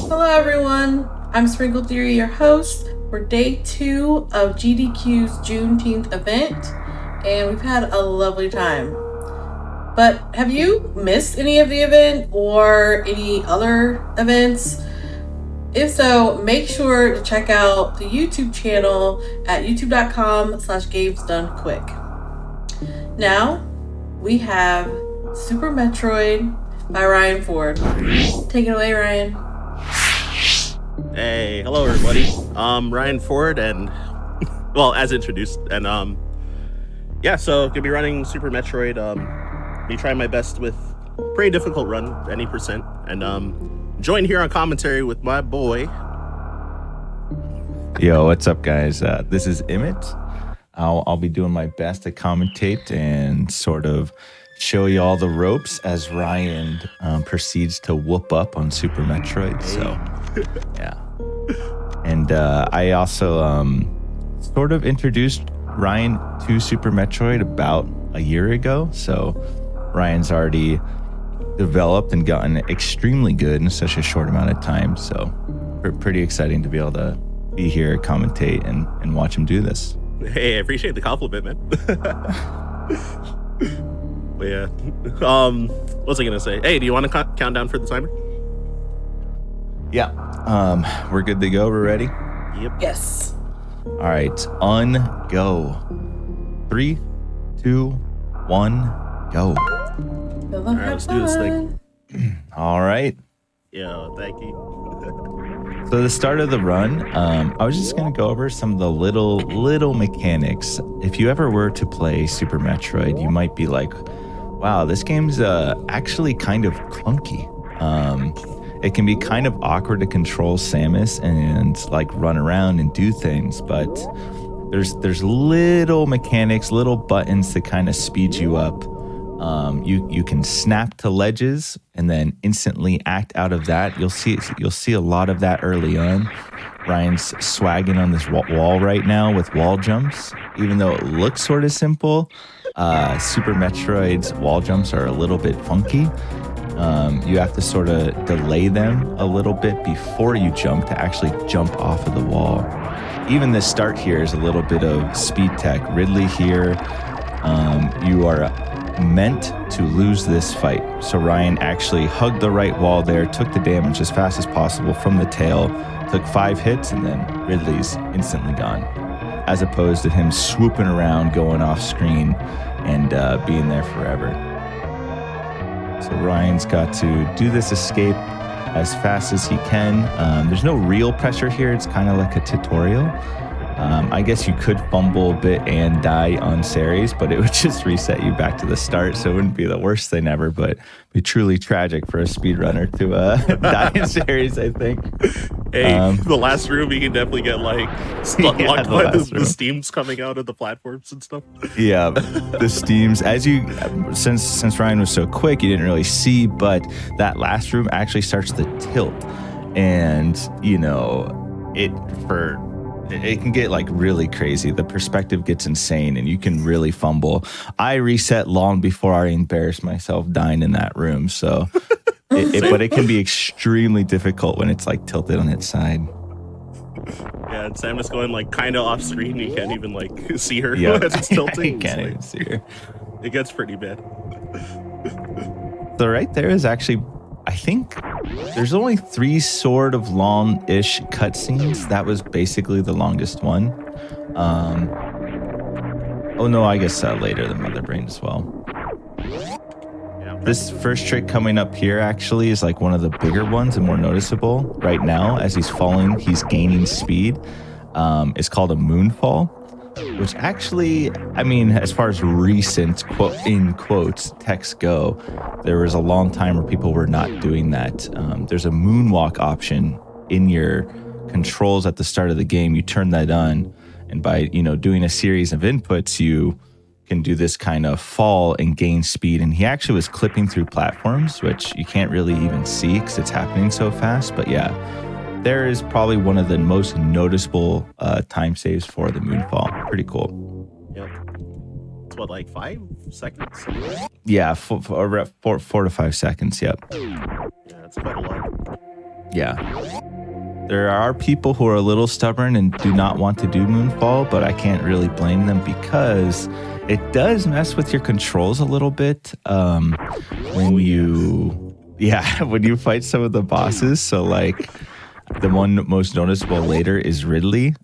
Hello everyone, I'm Sprinkle Theory, your host for day 2 of GDQ's Juneteenth event, and we've had a lovely time. But have you missed any of the event or any other events? If so, make sure to check out the YouTube channel at youtube.com/gamesdonequick. Now, we have Super Metroid by Ryan Ford. Take it away, Ryan. Hey, hello everybody. Ryan Ford, and well, as introduced, and yeah, so gonna be running Super Metroid. Be trying my best with pretty difficult run, any percent, and join here on commentary with my boy. Yo, what's up, guys? This is imyt. I'll be doing my best to commentate and sort of show you all the ropes as Ryan proceeds to whoop up on Super Metroid. So, yeah. And I also sort of introduced Ryan to Super Metroid about a year ago. So Ryan's already developed and gotten extremely good in such a short amount of time. So pretty exciting to be able to be here, commentate, and watch him do this. Hey, I appreciate the compliment, man. But yeah, what was I gonna say? Hey, do you want to count down for the timer? Yeah. We're good to go. We're ready? Yep. Yes. All right. Go. 3, 2, 1, go. All right, let's do this thing. All right. Yeah, thank you. So the start of the run, I was just going to go over some of the little mechanics. If you ever were to play Super Metroid, you might be like, wow, this game's actually kind of clunky. It can be kind of awkward to control Samus and like run around and do things, but there's little mechanics, little buttons to kind of speed you up. You can snap to ledges and then instantly act out of that. You'll see a lot of that early on. Ryan's swagging on this wall right now with wall jumps. Even though it looks sort of simple, Super Metroid's wall jumps are a little bit funky. You have to sort of delay them a little bit before you jump to actually jump off of the wall. Even the start here is a little bit of speed tech. Ridley here, you are meant to lose this fight. So Ryan actually hugged the right wall there, took the damage as fast as possible from the tail, took 5 hits, and then Ridley's instantly gone. As opposed to him swooping around, going off screen, and being there forever. So Ryan's got to do this escape as fast as he can. There's no real pressure here. It's kind of like a tutorial. I guess you could fumble a bit and die on Ceres, but it would just reset you back to the start, so it wouldn't be the worst thing ever, but it'd be truly tragic for a speedrunner to die in Ceres, I think. Hey, the last room, you can definitely get like locked by the steams coming out of the platforms and stuff. Yeah, the steams. Since Ryan was so quick, you didn't really see, but that last room actually starts to tilt, and it can get like really crazy. The perspective gets insane and you can really fumble. I reset long before I embarrassed myself dying in that room. So, but it can be extremely difficult when it's like tilted on its side. Yeah, and Samus going like kind of off screen. You can't even like see her as it's tilting. You can't even see her. It gets pretty bad. So right there is actually, I think there's only 3 sort of long-ish cutscenes. That was basically the longest one. Oh no, I guess later the Mother Brain as well. Yeah. This first trick coming up here actually is like one of the bigger ones and more noticeable. Right now, as he's falling, he's gaining speed. It's called a moonfall, which actually, I mean, as far as recent in quotes texts go, there was a long time where people were not doing that. There's a moonwalk option in your controls at the start of the game. You turn that on, and by doing a series of inputs, you can do this kind of fall and gain speed. And he actually was clipping through platforms, which you can't really even see because it's happening so fast. But yeah, there is probably one of the most noticeable time saves for the moonfall. Pretty cool. Yep. It's what, like 5 seconds? Yeah, 4 to 5 seconds. Yep. Yeah, it's quite a lot. Yeah. There are people who are a little stubborn and do not want to do Moonfall, but I can't really blame them because it does mess with your controls a little bit when you fight some of the bosses. So like the one most noticeable later is Ridley.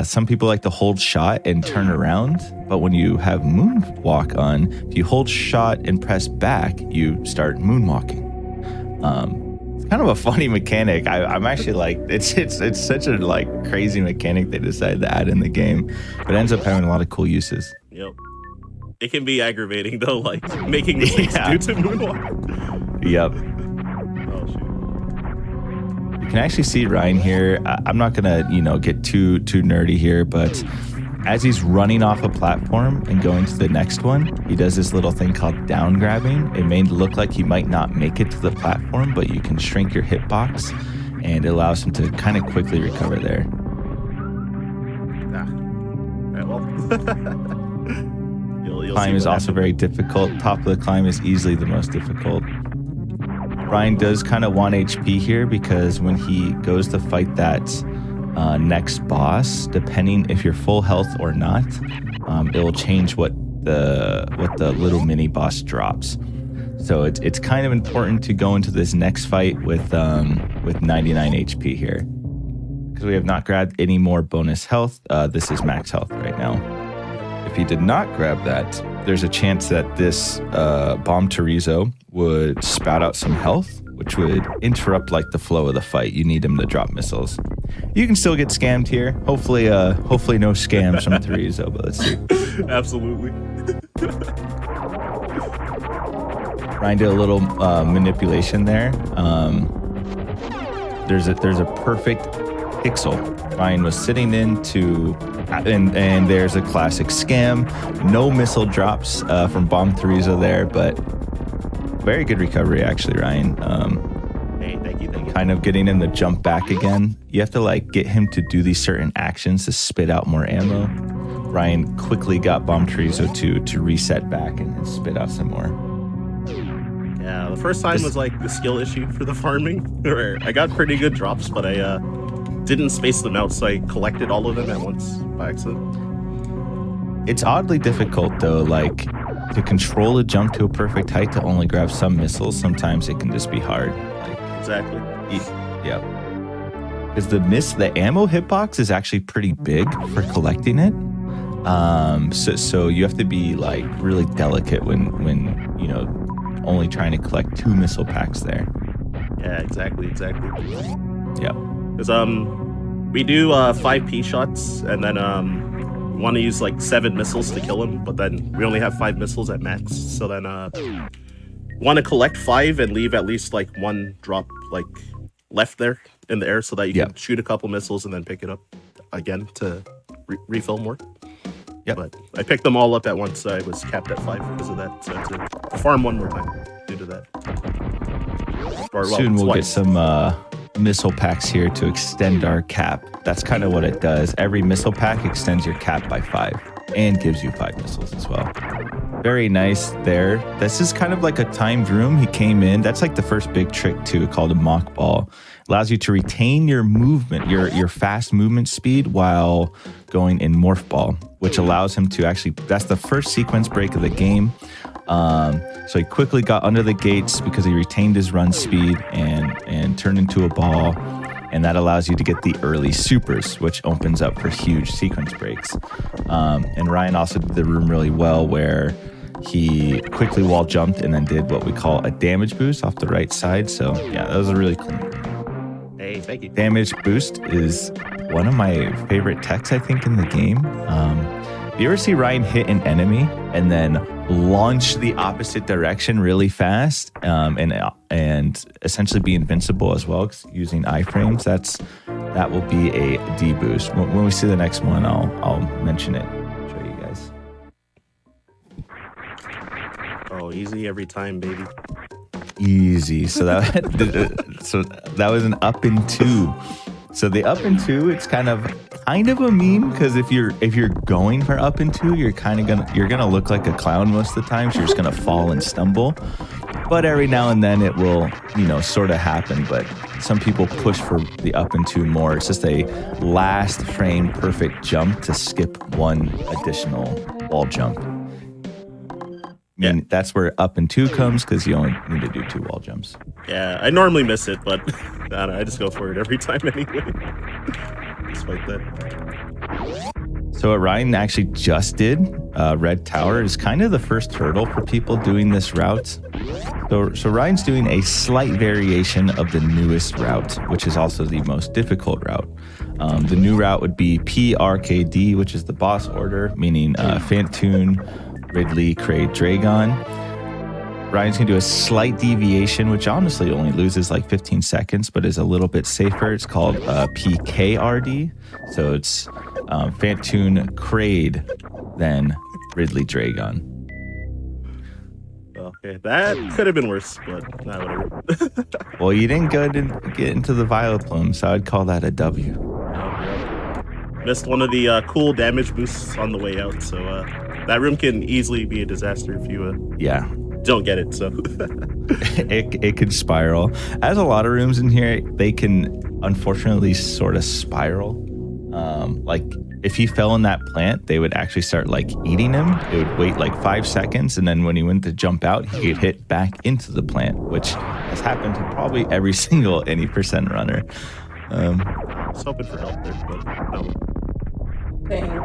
Some people like to hold shot and turn around, but when you have Moonwalk on, if you hold shot and press back, you start moonwalking. Kind of a funny mechanic. I'm actually like, it's such a like crazy mechanic they decided to add in the game, but it ends up having a lot of cool uses. Yep. It can be aggravating though, like making mistakes due to moonwalk. Yep. Oh shoot. You can actually see Ryan here. I'm not gonna get too nerdy here, but as he's running off a platform and going to the next one, he does this little thing called down grabbing. It may look like he might not make it to the platform, but you can shrink your hitbox, and it allows him to kind of quickly recover there. All right, well. you'll Climb is also very difficult. Top of the climb is easily the most difficult. Ryan does kind of want HP here because when he goes to fight that next boss, depending if you're full health or not, it will change what the little mini boss drops. So it's kind of important to go into this next fight with 99 HP here, because we have not grabbed any more bonus health. This is max health right now. If he did not grab that, there's a chance that this Bomb Terizo would spout out some health, which would interrupt like the flow of the fight. You need him to drop missiles. You can still get scammed here. Hopefully no scams from Terizo, but let's see. Absolutely. Ryan did a little manipulation there. There's a perfect pixel. Ryan was sitting into, and there's a classic scam. No missile drops from Bomb Terizo there, but very good recovery actually, Ryan. Hey, thank you. Kind of getting him to jump back again. You have to like get him to do these certain actions to spit out more ammo. Ryan quickly got Bomb Terizo to reset back and spit out some more. Yeah, the first time was like the skill issue for the farming, where I got pretty good drops, but I didn't space them out, so I collected all of them at once by accident. It's oddly difficult though, like to control a jump to a perfect height to only grab some missiles. Sometimes it can just be hard. Like, exactly. Yeah. Because the ammo hitbox is actually pretty big for collecting it. So you have to be like really delicate when only trying to collect 2 missile packs there. Yeah, exactly. Yeah. Because we do 5p shots, and then we want to use like 7 missiles to kill him, but then we only have 5 missiles at max. So then want to collect 5 and leave at least like 1 drop like left there in the air, so that you can shoot a couple missiles and then pick it up again to refill more. Yep. But I picked them all up at once, so I was capped at 5 because of that. So I had to farm 1 more time due to that. Soon we'll get some missile packs here to extend our cap. That's kind of what it does. Every missile pack extends your cap by 5 and gives you 5 missiles as well. Very nice there. This is kind of like a timed room. He came in. That's like the first big trick too, called a mock ball. Allows you to retain your movement, your fast movement speed while going in morph ball, which allows him to actually, that's the first sequence break of the game. So he quickly got under the gates because he retained his run speed and turned into a ball. And that allows you to get the early supers, which opens up for huge sequence breaks. And Ryan also did the room really well, where he quickly wall jumped and then did what we call a damage boost off the right side. So yeah, that was a really cool. Hey, thank you. Damage boost is one of my favorite techs, I think, in the game. You ever see Ryan hit an enemy and then launch the opposite direction really fast, and essentially be invincible as well using iframes? That will be a D boost. When we see the next one, I'll mention it. Show you guys. Oh, easy every time, baby. Easy. So that was an up and 2. So the up and 2, it's kind of kind of a meme because if you're going for up and two, you're gonna look like a clown most of the time. So you're just gonna fall and stumble. But every now and then it will, sort of happen. But some people push for the up and two more. It's just a last frame perfect jump to skip one additional wall jump. I mean, that's where up and two comes because you only need to do 2 wall jumps. Yeah, I normally miss it, but I don't know, I just go for it every time anyway. Despite that. So what Ryan actually just did, Red Tower, is kind of the first hurdle for people doing this route. So Ryan's doing a slight variation of the newest route, which is also the most difficult route. The new route would be PRKD, which is the boss order, meaning Phantoon, Ridley, Kraid, Dragon. Ryan's going to do a slight deviation, which honestly only loses like 15 seconds, but is a little bit safer. It's called PKRD. So it's Phantoon, Kraid, then Ridley, Dragon. Okay, that could have been worse, but nah, whatever. Well, you didn't get into the Violet Plume, so I'd call that a W. Missed one of the cool damage boosts on the way out, so that room can easily be a disaster if you don't get it. So it could spiral. As a lot of rooms in here, they can unfortunately sort of spiral. Like if he fell in that plant, they would actually start like eating him. It would wait like 5 seconds, and then when he went to jump out, he could hit back into the plant, which has happened to probably every single any percent runner. I was hoping for help there, but no.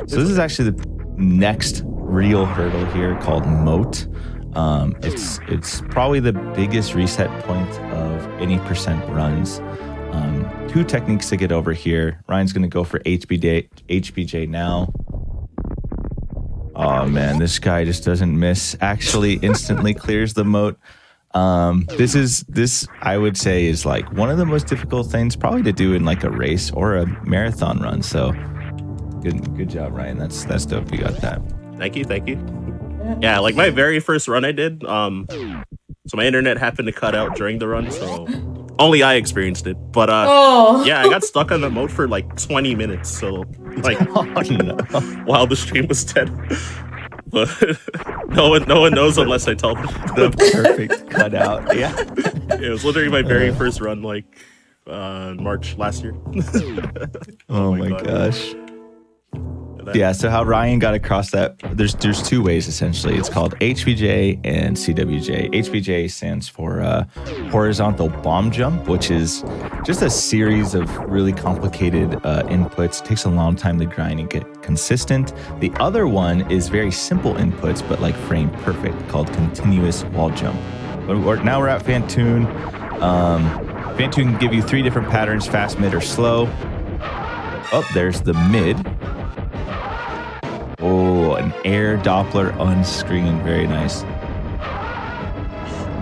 So this is actually the next real hurdle here called Moat. It's probably the biggest reset point of any percent runs. 2 techniques to get over here. Ryan's going to go for HBJ now. Oh man, this guy just doesn't miss. Actually, instantly clears the moat. This I would say is like one of the most difficult things probably to do in like a race or a marathon run. So good job, Ryan. That's dope. You got that. Thank you. Yeah, like my very first run I did. So my internet happened to cut out during the run, so only I experienced it. But yeah, I got stuck on the moat for like 20 minutes. So like, while the stream was dead. But no one knows unless I tell them. The perfect cutout. Yeah. It was literally my very first run, like March last year. Oh my gosh. Yeah, so how Ryan got across that, there's 2 ways essentially. It's called HBJ and CWJ. HBJ stands for horizontal bomb jump, which is just a series of really complicated inputs. It takes a long time to grind and get consistent. The other one is very simple inputs, but like frame perfect, called continuous wall jump. But now we're at Phantoon. Phantoon can give you 3 different patterns, fast, mid, or slow. Oh, there's the mid. Oh, an air Doppler on screen. Very nice.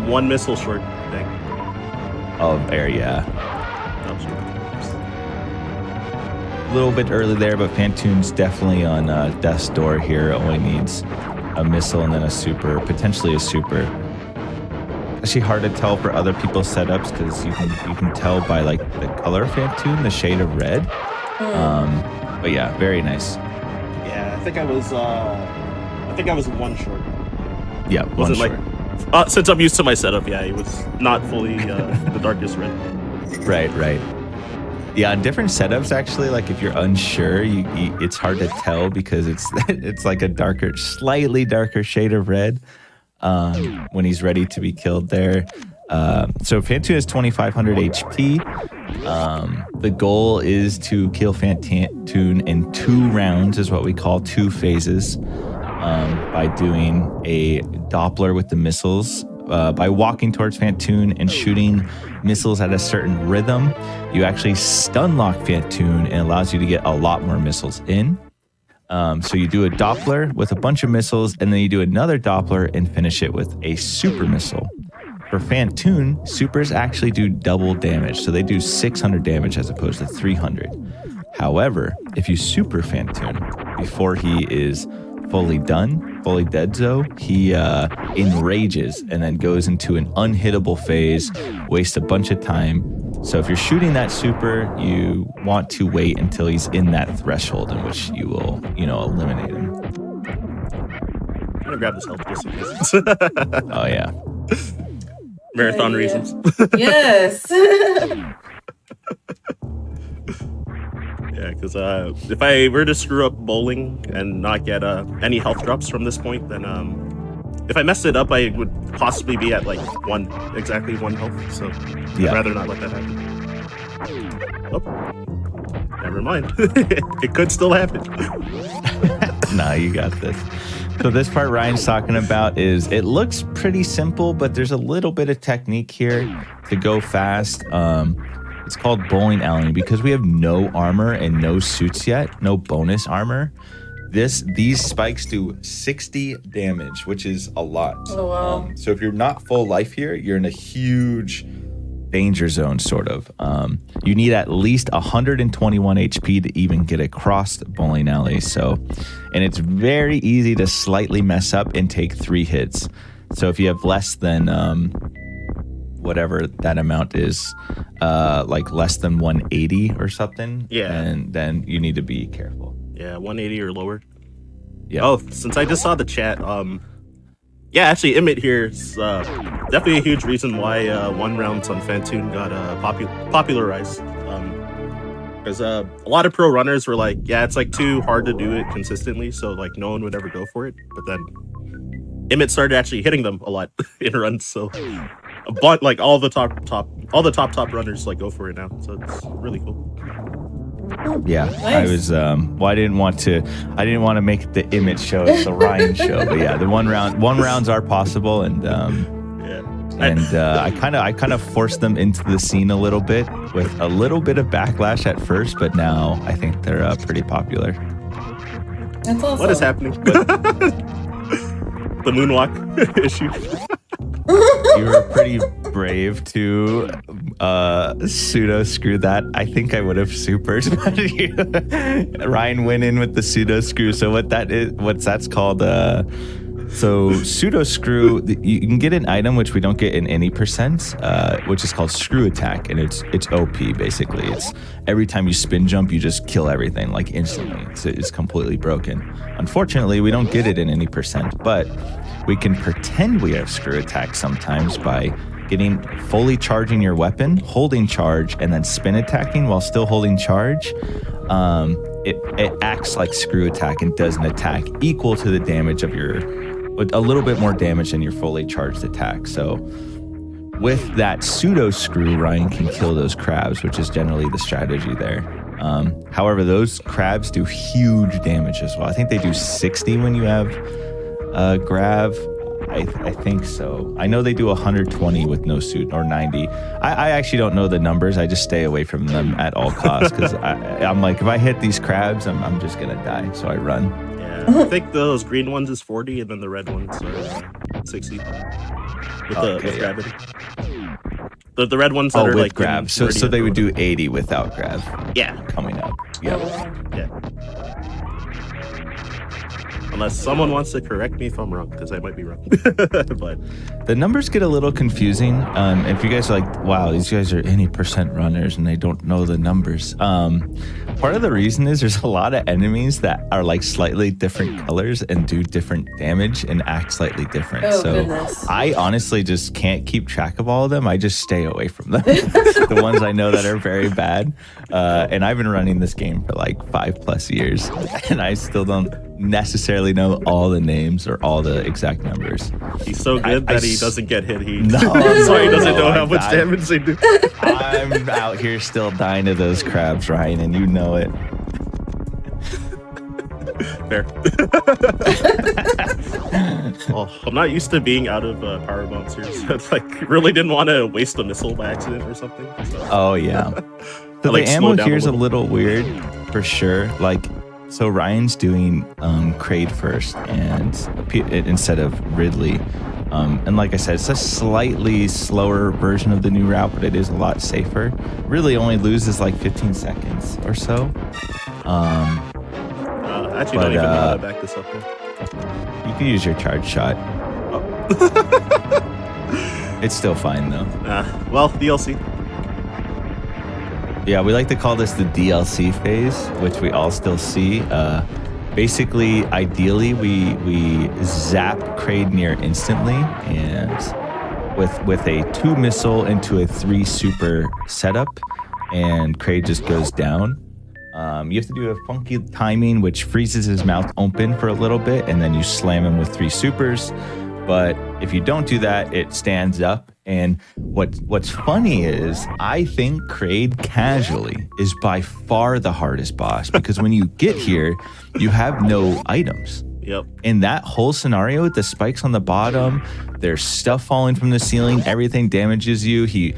1 missile short, I think. Of air, yeah. A little bit early there, but Phantoon's definitely on death's door here. Only needs a missile and then a super, potentially a super. Actually hard to tell for other people's setups because you can tell by like the color of Phantoon, the shade of red. But yeah, very nice. Yeah, I think I was 1 short. Yeah, wasn't like since I'm used to my setup. Yeah, it was not fully the darkest red. Right. Yeah, on different setups actually, like if you're unsure, it's hard to tell because it's like a slightly darker shade of red when he's ready to be killed there. So Phantoon is 2,500 HP. The goal is to kill Phantoon in 2 rounds, is what we call 2 phases, by doing a Doppler with the missiles. By walking towards Phantoon and shooting missiles at a certain rhythm, you actually stun lock Phantoon and allows you to get a lot more missiles in. So you do a Doppler with a bunch of missiles, and then you do another Doppler and finish it with a super missile. For Phantoon, supers actually do double damage, so they do 600 damage as opposed to 300. However, if you super Phantoon before he is fully dead, he enrages and then goes into an unhittable phase, wastes a bunch of time, So if you're shooting that super, you want to wait until he's in that threshold in which you will, eliminate him. I'm gonna grab this health just in case. Oh yeah. Marathon reasons. Yes. Yeah, because if I were to screw up bowling and not get any health drops from this point, then if I messed it up, I would possibly be at like exactly one health. So Yeah. I'd rather not let that happen. Oh, never mind. It could still happen. Nah, you got this. So this part Ryan's talking about it looks pretty simple, but there's a little bit of technique here to go fast. It's called bowling alley because we have no armor and no suits yet, no bonus armor. These spikes do 60 damage, which is a lot. Oh, wow. So if you're not full life here, you're in a huge danger zone, sort of. You need at least 121 HP to even get across the bowling alley. And it's very easy to slightly mess up and take 3 hits. So if you have less than whatever that amount is, like less than 180 or something, and then you need to be careful. Yeah, 180 or lower. Yeah. Oh, since I just saw the chat, yeah, actually, imyt here is definitely a huge reason why 1 rounds on Fantoon got popularized. Because a lot of pro runners were like, yeah, it's like too hard to do it consistently, so like no one would ever go for it. But then imyt started actually hitting them a lot in runs, so but like all the top runners like go for it now, so it's really cool. Yeah, Nice. I was. Well, I didn't want to make it the imyt show. It's the Ryan show. But yeah, the one rounds are possible, and I kind of forced them into the scene a little bit with a little bit of backlash at first, but now I think they're pretty popular. That's awesome. What is happening? The moonwalk issue. You were pretty brave to pseudo screw that. I think I would have supers, but Ryan went in with the pseudo screw. So that's called. So pseudo screw, you can get an item which we don't get in any percent, which is called screw attack, and it's OP basically. It's every time you spin jump, you just kill everything like instantly. It's completely broken. Unfortunately, we don't get it in any percent, but we can pretend we have screw attack sometimes by fully charging your weapon, holding charge, and then spin attacking while still holding charge. It acts like screw attack and does an attack equal to the damage of a little bit more damage than your fully charged attack. So with that pseudo screw, Ryan can kill those crabs, which is generally the strategy there. However, those crabs do huge damage as well. I think they do 60 when you have grav. I think so. I know they do 120 with no suit, or 90. I actually don't know the numbers. I just stay away from them at all costs because I'm like, if I hit these crabs, I'm just gonna die. So I run. Yeah, I think those green ones is 40, and then the red ones are 60 with gravity. The red ones that are with like grab. So they would do 80 without grab. Yeah, coming up. Yep. Yeah. Unless someone wants to correct me if I'm wrong, because I might be wrong. But the numbers get a little confusing. If you guys are like, wow, these guys are any percent runners and they don't know the numbers. Part of the reason is there's a lot of enemies that are like slightly different colors and do different damage and act slightly different. Oh, so goodness. I honestly just can't keep track of all of them. I just stay away from them. The ones I know that are very bad. And I've been running this game for like 5+ years and I still don't necessarily know all the names or all the exact numbers. He's so good that he doesn't get hit. He No, so he doesn't know how much I'm- damage they do. I'm out here still dying to those crabs, Ryan, and you know it. Fair. Well, I'm not used to being out of power bombs here, so it's like really didn't want to waste a missile by accident or something. So. Oh yeah. So like, the slow ammo down here's a a little. little weird for sure. Like, so Ryan's doing Kraid first and instead of Ridley. And like I said, it's a slightly slower version of the new route, but it is a lot safer. Really only loses like 15 seconds or so. I actually don't even know how to back this up though. You can use your charge shot. Oh. It's still fine though. Well, DLC. Yeah, we like to call this the DLC phase, which we all still see. Basically, ideally, we zap Kraid near instantly, and with a 2 missile into a 3 super setup, and Kraid just goes down. You have to do a funky timing, which freezes his mouth open for a little bit, and then you slam him with 3 supers. But if you don't do that, it stands up. And what's funny is I think Kraid casually is by far the hardest boss, because when you get here, you have no items. Yep. In that whole scenario with the spikes on the bottom, there's stuff falling from the ceiling, everything damages you. He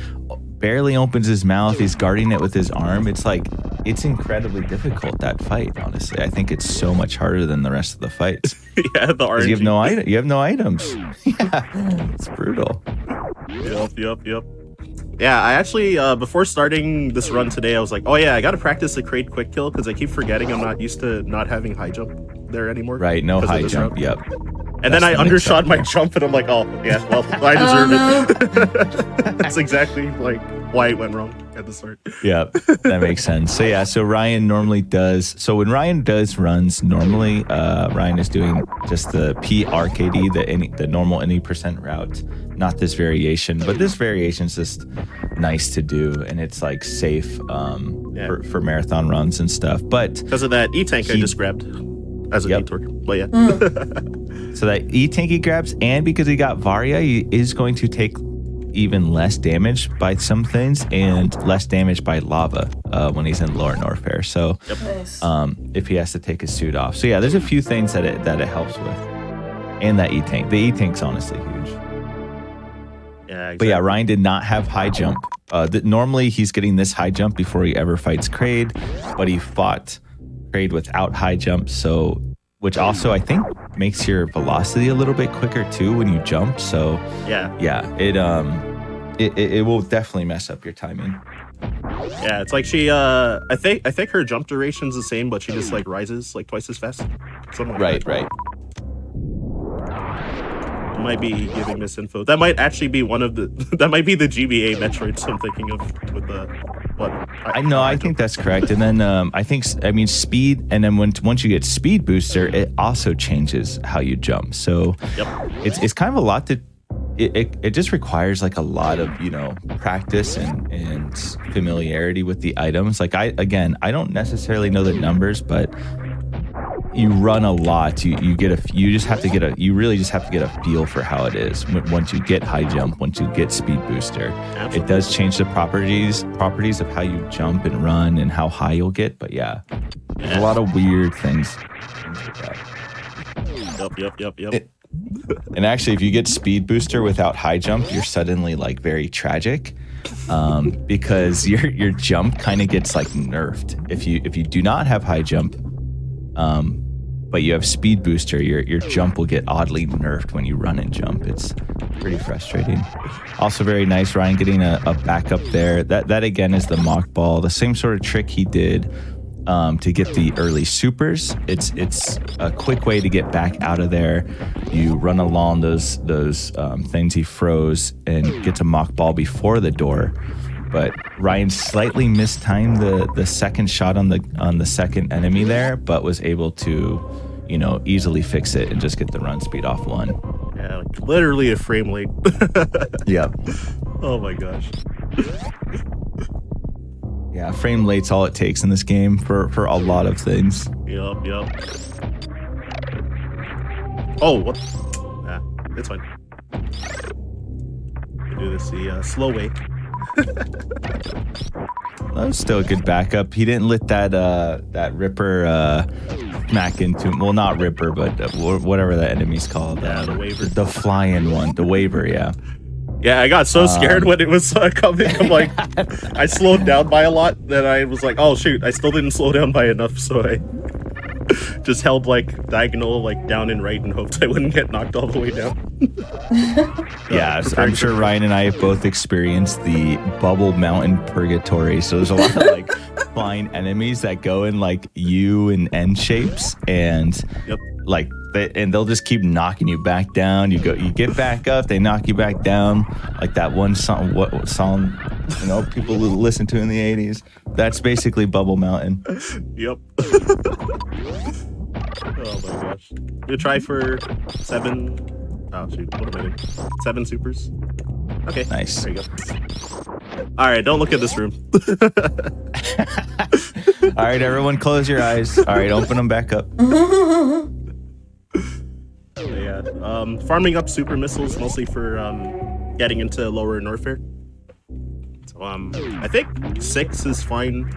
barely opens his mouth. He's guarding it with his arm. It's incredibly difficult, that fight, honestly. I think it's so much harder than the rest of the fights. Yeah, the RNG. You have no items. Yeah, it's brutal. Yep. Yeah, I actually, before starting this run today, I was like, oh yeah, I gotta practice the Kraid quick kill, because I keep forgetting I'm not used to not having high jump there anymore. Right, no high jump, round. yep. And then I undershot my jump, and I'm like, oh, yeah, well, I deserve it. That's exactly like why it went wrong at the start. Yeah, that makes sense. So yeah, so Ryan normally does. So when Ryan does runs, normally Ryan is doing just the PRKD, the normal any percent route, not this variation. But this variation is just nice to do, and it's like safe for marathon runs and stuff. But because of that E-tank I just grabbed as a detour. But yeah. So that E-tank he grabs, and because he got Varia, he is going to take even less damage by some things and less damage by lava when he's in Lower Norfair. So if he has to take his suit off. So yeah, there's a few things that it helps with. And that E-tank. The E-tank's honestly huge. Yeah, exactly. But yeah, Ryan did not have high jump. Normally he's getting this high jump before he ever fights Kraid, but he fought Kraid without high jump, so which also I think makes your velocity a little bit quicker too when you jump. So it will definitely mess up your timing. Yeah, it's like she I think her jump duration's the same, but she just like rises like twice as fast. Something like that. Right. I might be giving misinfo. That might actually be that might be the GBA Metroids I'm thinking of with the what? I think that's correct. And then speed, and then once you get speed booster, it also changes how you jump. So it's kind of a lot to it just requires like a lot of, practice and familiarity with the items. Like I don't necessarily know the numbers, but you run a lot. You really just have to get a feel for how it is. Once you get high jump, once you get speed booster, Absolutely. It does change the properties of how you jump and run and how high you'll get. But there's a lot of weird things with that. Yep. And actually, if you get speed booster without high jump, you're suddenly like very tragic, because your jump kind of gets like nerfed. If you do not have high jump, but you have speed booster, your jump will get oddly nerfed when you run and jump. It's pretty frustrating. Also very nice, Ryan getting a backup there. That again is the mock ball, the same sort of trick he did to get the early supers. It's a quick way to get back out of there. You run along those things he froze and get to mock ball before the door. But Ryan slightly mistimed the second shot on the second enemy there, but was able to, easily fix it and just get the run speed off one. Yeah, like literally a frame late. Yeah. Oh my gosh. Yeah, frame late's all it takes in this game for a lot of things. Yup. Oh, what? Yeah, it's fine. We do this the slow way. That was still a good backup. He didn't let that Ripper smack into him. Well, not Ripper, but whatever that enemy's called. The Waver. The flying one. The Waver, yeah. Yeah, I got so scared when it was coming. I'm like, I slowed down by a lot. Then I was like, oh shoot, I still didn't slow down by enough. So I just held like diagonal, like down and right, and hoped I wouldn't get knocked all the way down. Yeah, so I'm sure Ryan and I have both experienced the Bubble Mountain Purgatory. So there's a lot of like flying enemies that go in like U and N shapes, and like and they'll just keep knocking you back down. You get back up, they knock you back down. Like that one song, what song, people listen to in the 80s. That's basically Bubble Mountain. Yep. Oh my gosh. You try for 7. Oh shoot, what am I doing? 7 supers. Okay. Nice. There you go. All right, don't look at this room. All right, everyone, close your eyes. All right, open them back up. Yeah. Farming up super missiles mostly for getting into lower warfare. So I think 6 is fine.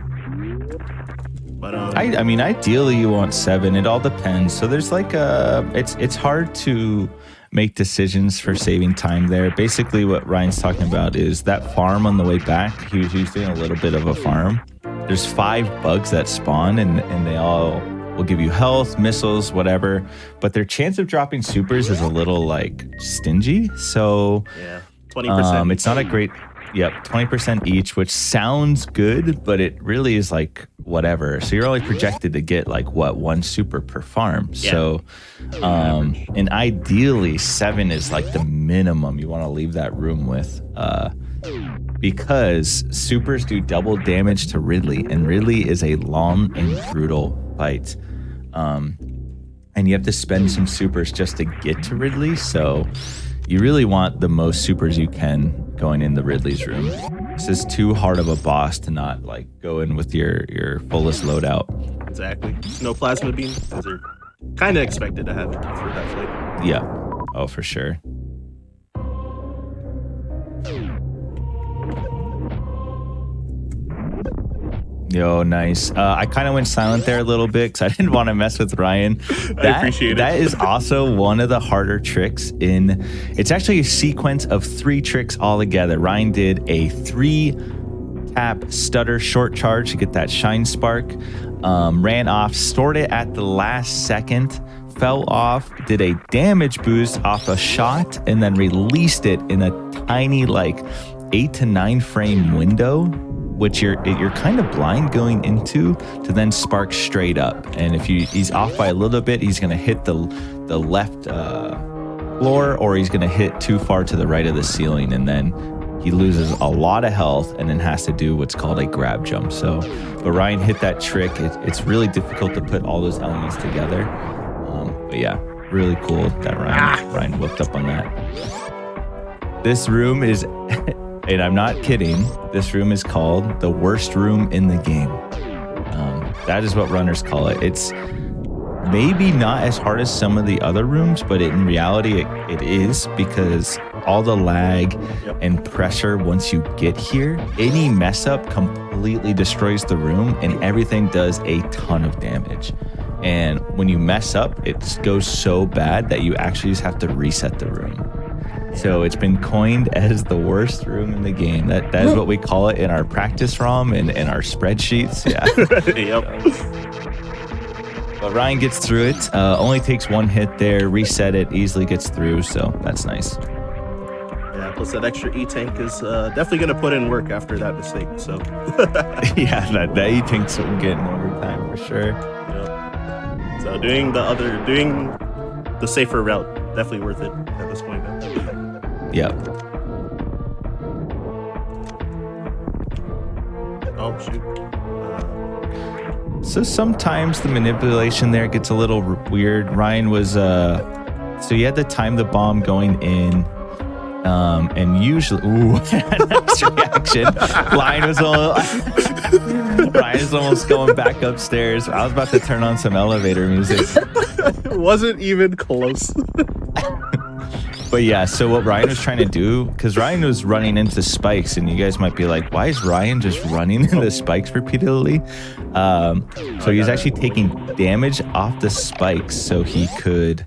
But I mean, ideally you want 7. It all depends. So there's like it's hard to make decisions for saving time there. Basically, what Ryan's talking about is that farm on the way back. He was doing a little bit of a farm. There's 5 bugs that spawn, and they all will give you health, missiles, whatever. But their chance of dropping supers is a little like stingy. So yeah, 20%. It's not a great. Yep, 20% each, which sounds good, but it really is like whatever. So you're only projected to get like 1 super per farm. Yeah. So, and ideally 7 is like the minimum you want to leave that room with, because supers do double damage to Ridley, and Ridley is a long and brutal fight. And you have to spend some supers just to get to Ridley. So you really want the most supers you can going in the Ridley's room. This is too hard of a boss to not like go in with your fullest loadout. Exactly. No plasma beam. Those are kind of expected to have for that fight. Yeah. Oh, for sure. Yo, nice. I kind of went silent there a little bit because I didn't want to mess with Ryan. I appreciate it. That is also one of the harder tricks in... It's actually a sequence of 3 tricks all together. Ryan did a 3-tap stutter short charge to get that shine spark, ran off, stored it at the last second, fell off, did a damage boost off a shot, and then released it in a tiny 8 to 9 frame window, which you're kind of blind going into, to then spark straight up. And if he's off by a little bit, he's gonna hit the left floor, or he's gonna hit too far to the right of the ceiling, and then he loses a lot of health and then has to do what's called a grab jump. So, but Ryan hit that trick. It's really difficult to put all those elements together. But yeah, really cool that Ryan whipped up on that. This room is... And I'm not kidding, this room is called the worst room in the game. That is what runners call it. It's maybe not as hard as some of the other rooms, but in reality it is, because all the lag and pressure once you get here, any mess up completely destroys the room, and everything does a ton of damage. And when you mess up, it goes so bad that you actually just have to reset the room. So it's been coined as the worst room in the game. That is what we call it in our practice ROM and in our spreadsheets. Yeah. Yep. But Ryan gets through it. Only takes 1 hit there. Reset it. Easily gets through. So that's nice. Yeah. Plus that extra E-tank is definitely going to put in work after that mistake. So. Yeah, that E-tank's getting overtime for sure. Yeah. So doing the safer route, definitely worth it at this point. Yep. Oh, shoot. So sometimes the manipulation there gets a little weird. Ryan was, so you had to time the bomb going in, and usually, next reaction. Ryan was almost going back upstairs. I was about to turn on some elevator music. It wasn't even close. But yeah, so what Ryan was trying to do, because Ryan was running into spikes, and you guys might be like, why is Ryan just running into spikes repeatedly? So he's actually taking damage off the spikes so he could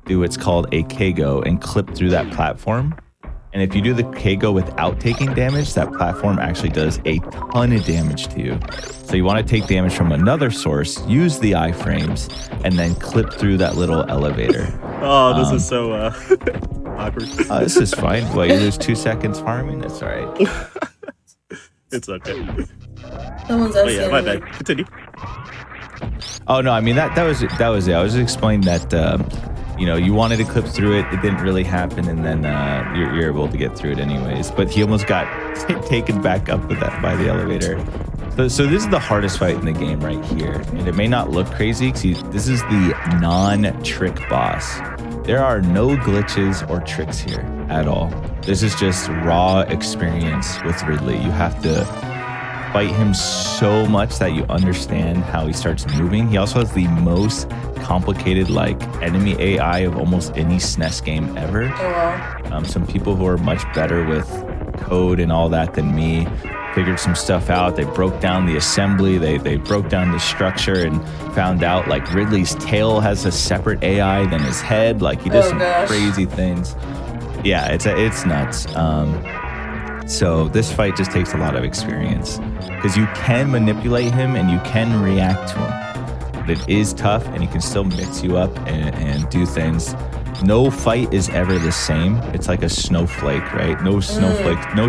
do what's called a KGO and clip through that platform. And if you do the KGO without taking damage, that platform actually does a ton of damage to you. So you want to take damage from another source, use the iframes, and then clip through that little elevator. Oh, this is so awkward. This is fine. Well, you lose 2 seconds farming? That's all right. It's okay. Someone's Oh yeah, my bad. Continue. Oh no, I mean that was it. I was just explaining that you wanted to clip through it. It didn't really happen, and then you're able to get through it anyways. But he almost got taken back up with that by the elevator. So this is the hardest fight in the game right here, and it may not look crazy because this is the non-trick boss. There are no glitches or tricks here at all. This is just raw experience with Ridley. You have to fight him so much that you understand how he starts moving. He also has the most complicated enemy AI of almost any SNES game ever. Some people who are much better with code and all that than me figured some stuff out. They broke down the assembly. They broke down the structure and found out Ridley's tail has a separate AI than his head. He does some crazy things. Yeah, it's nuts. So this fight just takes a lot of experience because you can manipulate him and you can react to him. But it is tough, and he can still mix you up and do things. No fight is ever the same. It's like a snowflake, right? No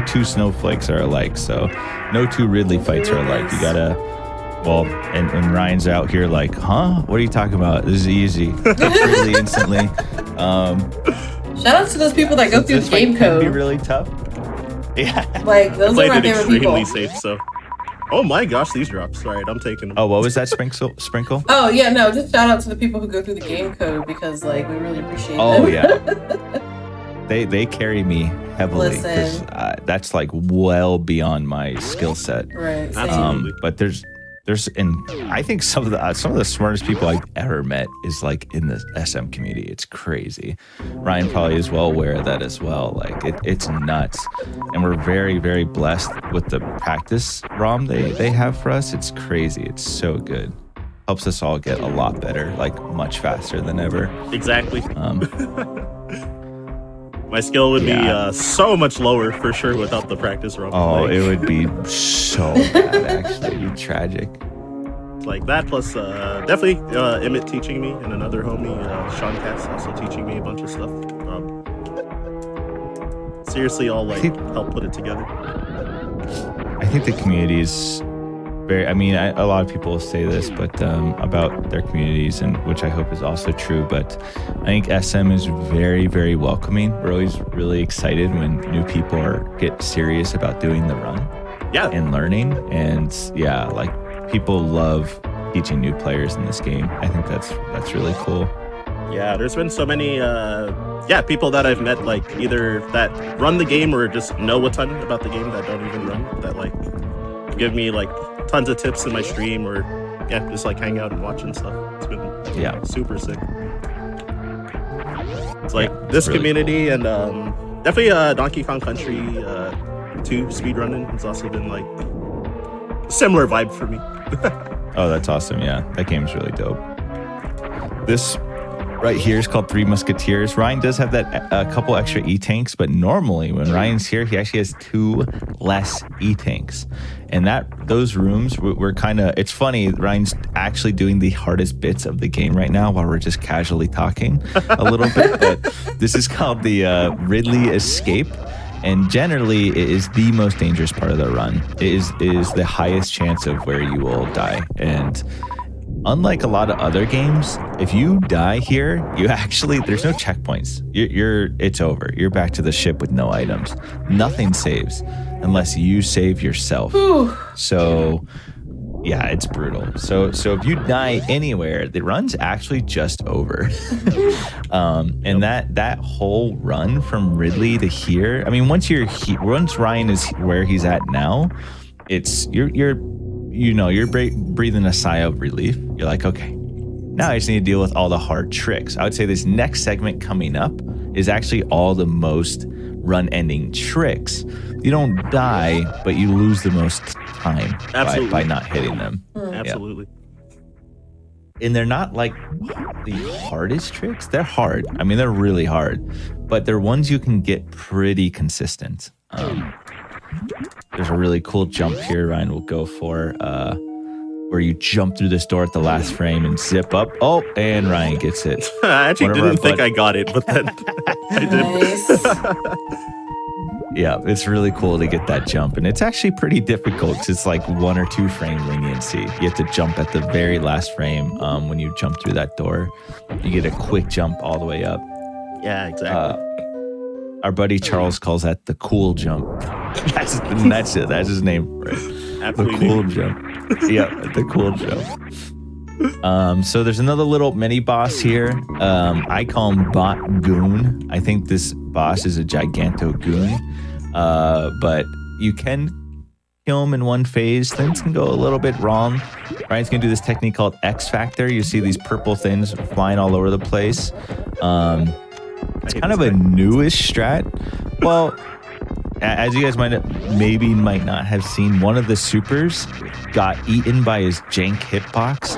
two snowflakes are alike. So no two Ridley fights are alike. You gotta, and Ryan's out here huh? What are you talking about? This is easy. Ridley instantly. Shout out to those people that go through the game code. Can be really tough. Yeah. Those are my favorite people. Extremely safe, so. Oh my gosh, these drops. All right, I'm taking them. Oh, what was that, Sprinkle? Oh, yeah, no, just shout out to the people who go through the game code because, we really appreciate them. Oh, yeah. They carry me heavily because that's, well beyond my skill set. Right, same. Absolutely. But and I think some of the smartest people I've ever met is in the SM community. It's crazy. Ryan probably is well aware of that as well. It's nuts, and we're very, very blessed with the practice ROM they have for us. It's crazy. It's so good. Helps us all get a lot better, much faster than ever. Exactly. My skill would be so much lower for sure without the practice ROM. Oh, it would be so bad, actually. It'd be tragic. That, plus definitely imyt teaching me, and another homie, Sean Cass, also teaching me a bunch of stuff. Seriously, all help put it together. I think the community is very, a lot of people say this, but about their communities, and which I hope is also true, but I think SM is very, very welcoming. We're always really excited when new people get serious about doing the run and learning. And people love teaching new players in this game. I think that's really cool. Yeah, there's been so many people that I've met either that run the game or just know a ton about the game that don't even run, that give me tons of tips in my stream, or just hang out and watch and stuff. It's been super sick. It's this really community cool. And definitely Donkey Kong Country 2 speedrunning has also been similar vibe for me. Oh, that's awesome. Yeah, that game's really dope. This right here is called Three Musketeers. Ryan does have that a couple extra E-tanks, but normally when Ryan's here, he actually has 2 less E-tanks. And those rooms we're kind of, it's funny, Ryan's actually doing the hardest bits of the game right now while we're just casually talking a little bit. But this is called the Ridley Escape. And generally, it is the most dangerous part of the run. It is the highest chance of where you will die. And unlike a lot of other games, if you die here, there's no checkpoints. It's over. You're back to the ship with no items. Nothing saves unless you save yourself. Whew. So yeah, it's brutal. So if you die anywhere, the run's actually just over. And that whole run from Ridley to here, once Ryan is where he's at now, it's you're breathing a sigh of relief. You're like, okay, now I just need to deal with all the hard tricks. I would say this next segment coming up is actually all the most run-ending tricks. You don't die, but you lose the most time by not hitting them. Absolutely. And they're not the hardest tricks. They're hard. They're really hard, but they're ones you can get pretty consistent. There's a really cool jump here Ryan will go for, where you jump through this door at the last frame and zip up. Oh, and Ryan gets it. I actually didn't think I got it, but then I did. Yeah, it's really cool to get that jump. And it's actually pretty difficult because it's like 1 or 2 frame leniency. You have to jump at the very last frame when you jump through that door. You get a quick jump all the way up. Yeah, exactly. Our buddy Charles calls that the cool jump. That's it. That's his name for it. Absolutely. The cool jump. Yeah, the cool jump. So there's another little mini boss here. I call him Bot Goon. I think this boss is a Giganto Goon. But you can kill him in one phase. Things can go a little bit wrong. Ryan's gonna do this technique called X Factor. You see these purple things flying all over the place. It's kind of a newish strat. Well, as you guys might not have seen, one of the supers got eaten by his jank hitbox.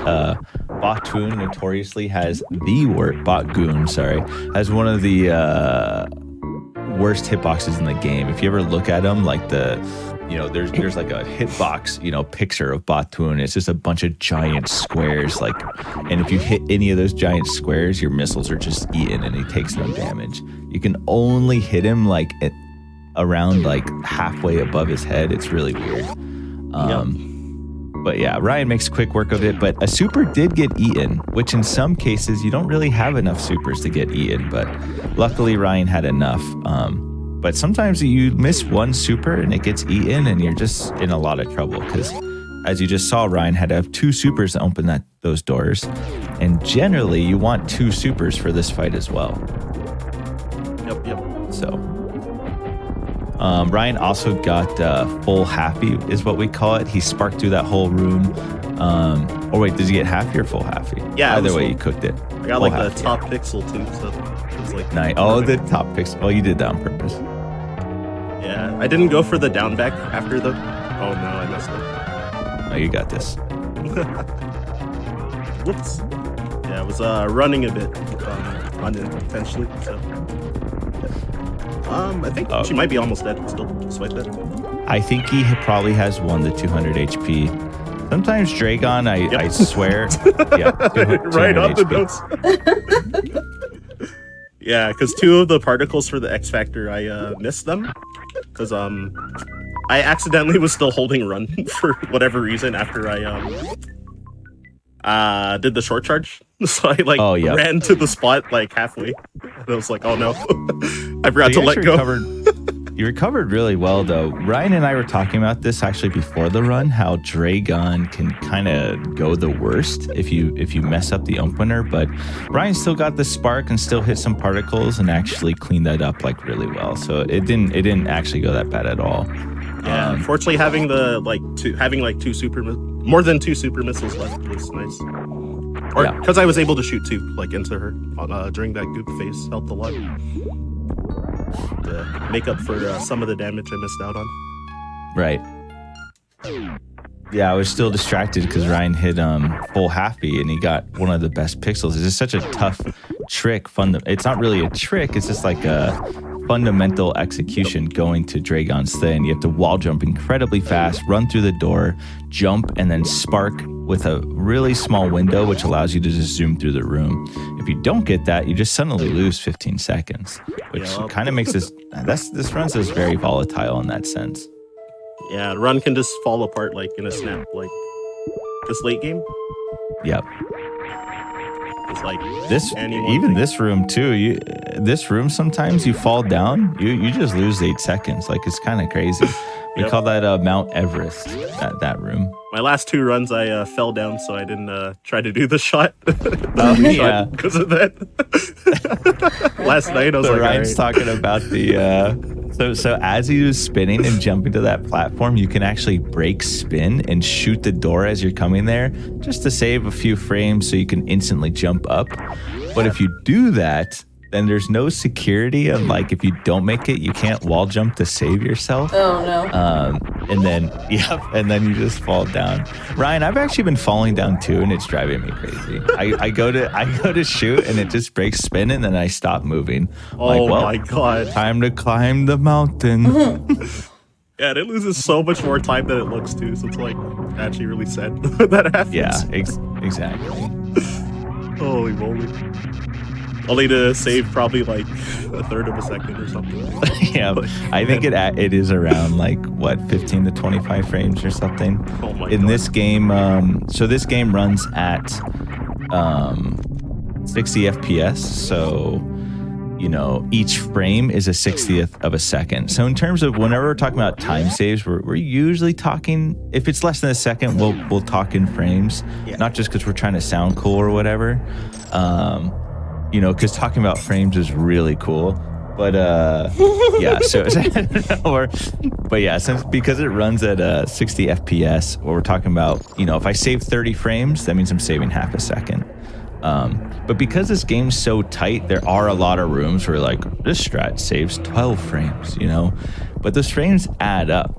Botgoon notoriously has has one of the worst hitboxes in the game. If you ever look at him, like there's like a hitbox, picture of Botgoon. It's just a bunch of giant squares, and if you hit any of those giant squares, your missiles are just eaten and he takes no damage. You can only hit him around halfway above his head. It's really weird. But yeah, Ryan makes quick work of it, but a super did get eaten, which in some cases you don't really have enough supers to get eaten, but luckily Ryan had enough. But sometimes you miss one super and it gets eaten and you're just in a lot of trouble because as you just saw, Ryan had to have 2 supers to open those doors. And generally you want 2 supers for this fight as well. Yep. So Ryan also got full happy is what we call it. He sparked through that whole room. Or wait, did he get happy or full happy? Yeah. Either way, you cooked it. I got the top pixel too, so it was nice. Oh, the top pixel. Oh, you did that on purpose. Yeah, I didn't go for the down back after the. Oh no, I messed up. Oh, you got this. Whoops. Yeah, I was running a bit unintentionally. So. I think she might be almost dead still, despite that. I think he probably has 1 to 200 HP. Sometimes Dragon, I swear. Yeah, 200 right on the HP. notes. Yeah, because 2 of the particles for the X Factor, I missed them. Because I accidentally was still holding run for whatever reason after I did the short charge. So I ran to the spot halfway. And I was like, oh no. I forgot to let go. You recovered really well though. Ryan and I were talking about this actually before the run, how Dragon can kind of go the worst if you mess up the opener, but Ryan still got the spark and still hit some particles and actually cleaned that up really well. So it didn't actually go that bad at all. Yeah, unfortunately having more than 2 super missiles left was nice. Or because I was able to shoot 2 into her during that goop phase helped a lot. To make up for some of the damage I missed out on. Right. Yeah, I was still distracted because Ryan hit full happy and he got one of the best pixels. It's just such a tough trick. It's not really a trick. It's just like a fundamental execution going to Dragon's thing. You have to wall jump incredibly fast, run through the door, jump, and then spark with a really small window, which allows you to just zoom through the room. If you don't get that, you just suddenly lose 15 seconds, which kind of makes this run is very volatile in that sense. Yeah, the run can just fall apart in a snap, this late game. Yep. It's this room too. This room sometimes you fall down, you just lose 8 seconds. It's kind of crazy. We call that Mount Everest. That room. My last 2 runs, I fell down, so I didn't try to do the shot. Because of that. Last night, I was Ryan's talking about the. So as he was spinning and jumping to that platform, you can actually break spin and shoot the door as you're coming there, just to save a few frames, so you can instantly jump up. But if you do that, then there's no security, and if you don't make it, you can't wall jump to save yourself. Oh no. And then you just fall down. Ryan, I've actually been falling down too, and it's driving me crazy. I go to shoot and it just breaks spin, and then I stop moving. My god. Time to climb the mountain. Yeah, and it loses so much more time than it looks too, so it's actually really sad that happens. Yeah, exactly. Holy moly. only to save probably like a third of a second or something. Yeah, I think it is around like what 15 to 25 frames or something. Oh my in God. this game. So this game runs at 60 FPS. So each frame is a 60th of a second. So in terms of whenever we're talking about time saves, we're usually talking, if it's less than a second, we'll talk in frames. Yeah. Not just because we're trying to sound cool or whatever. Because talking about frames is really cool. But yeah, so because it runs at 60 FPS, what we're talking about, if I save 30 frames, that means I'm saving half a second. But because this game's so tight, there are a lot of rooms where like this strat saves 12 frames, but those frames add up.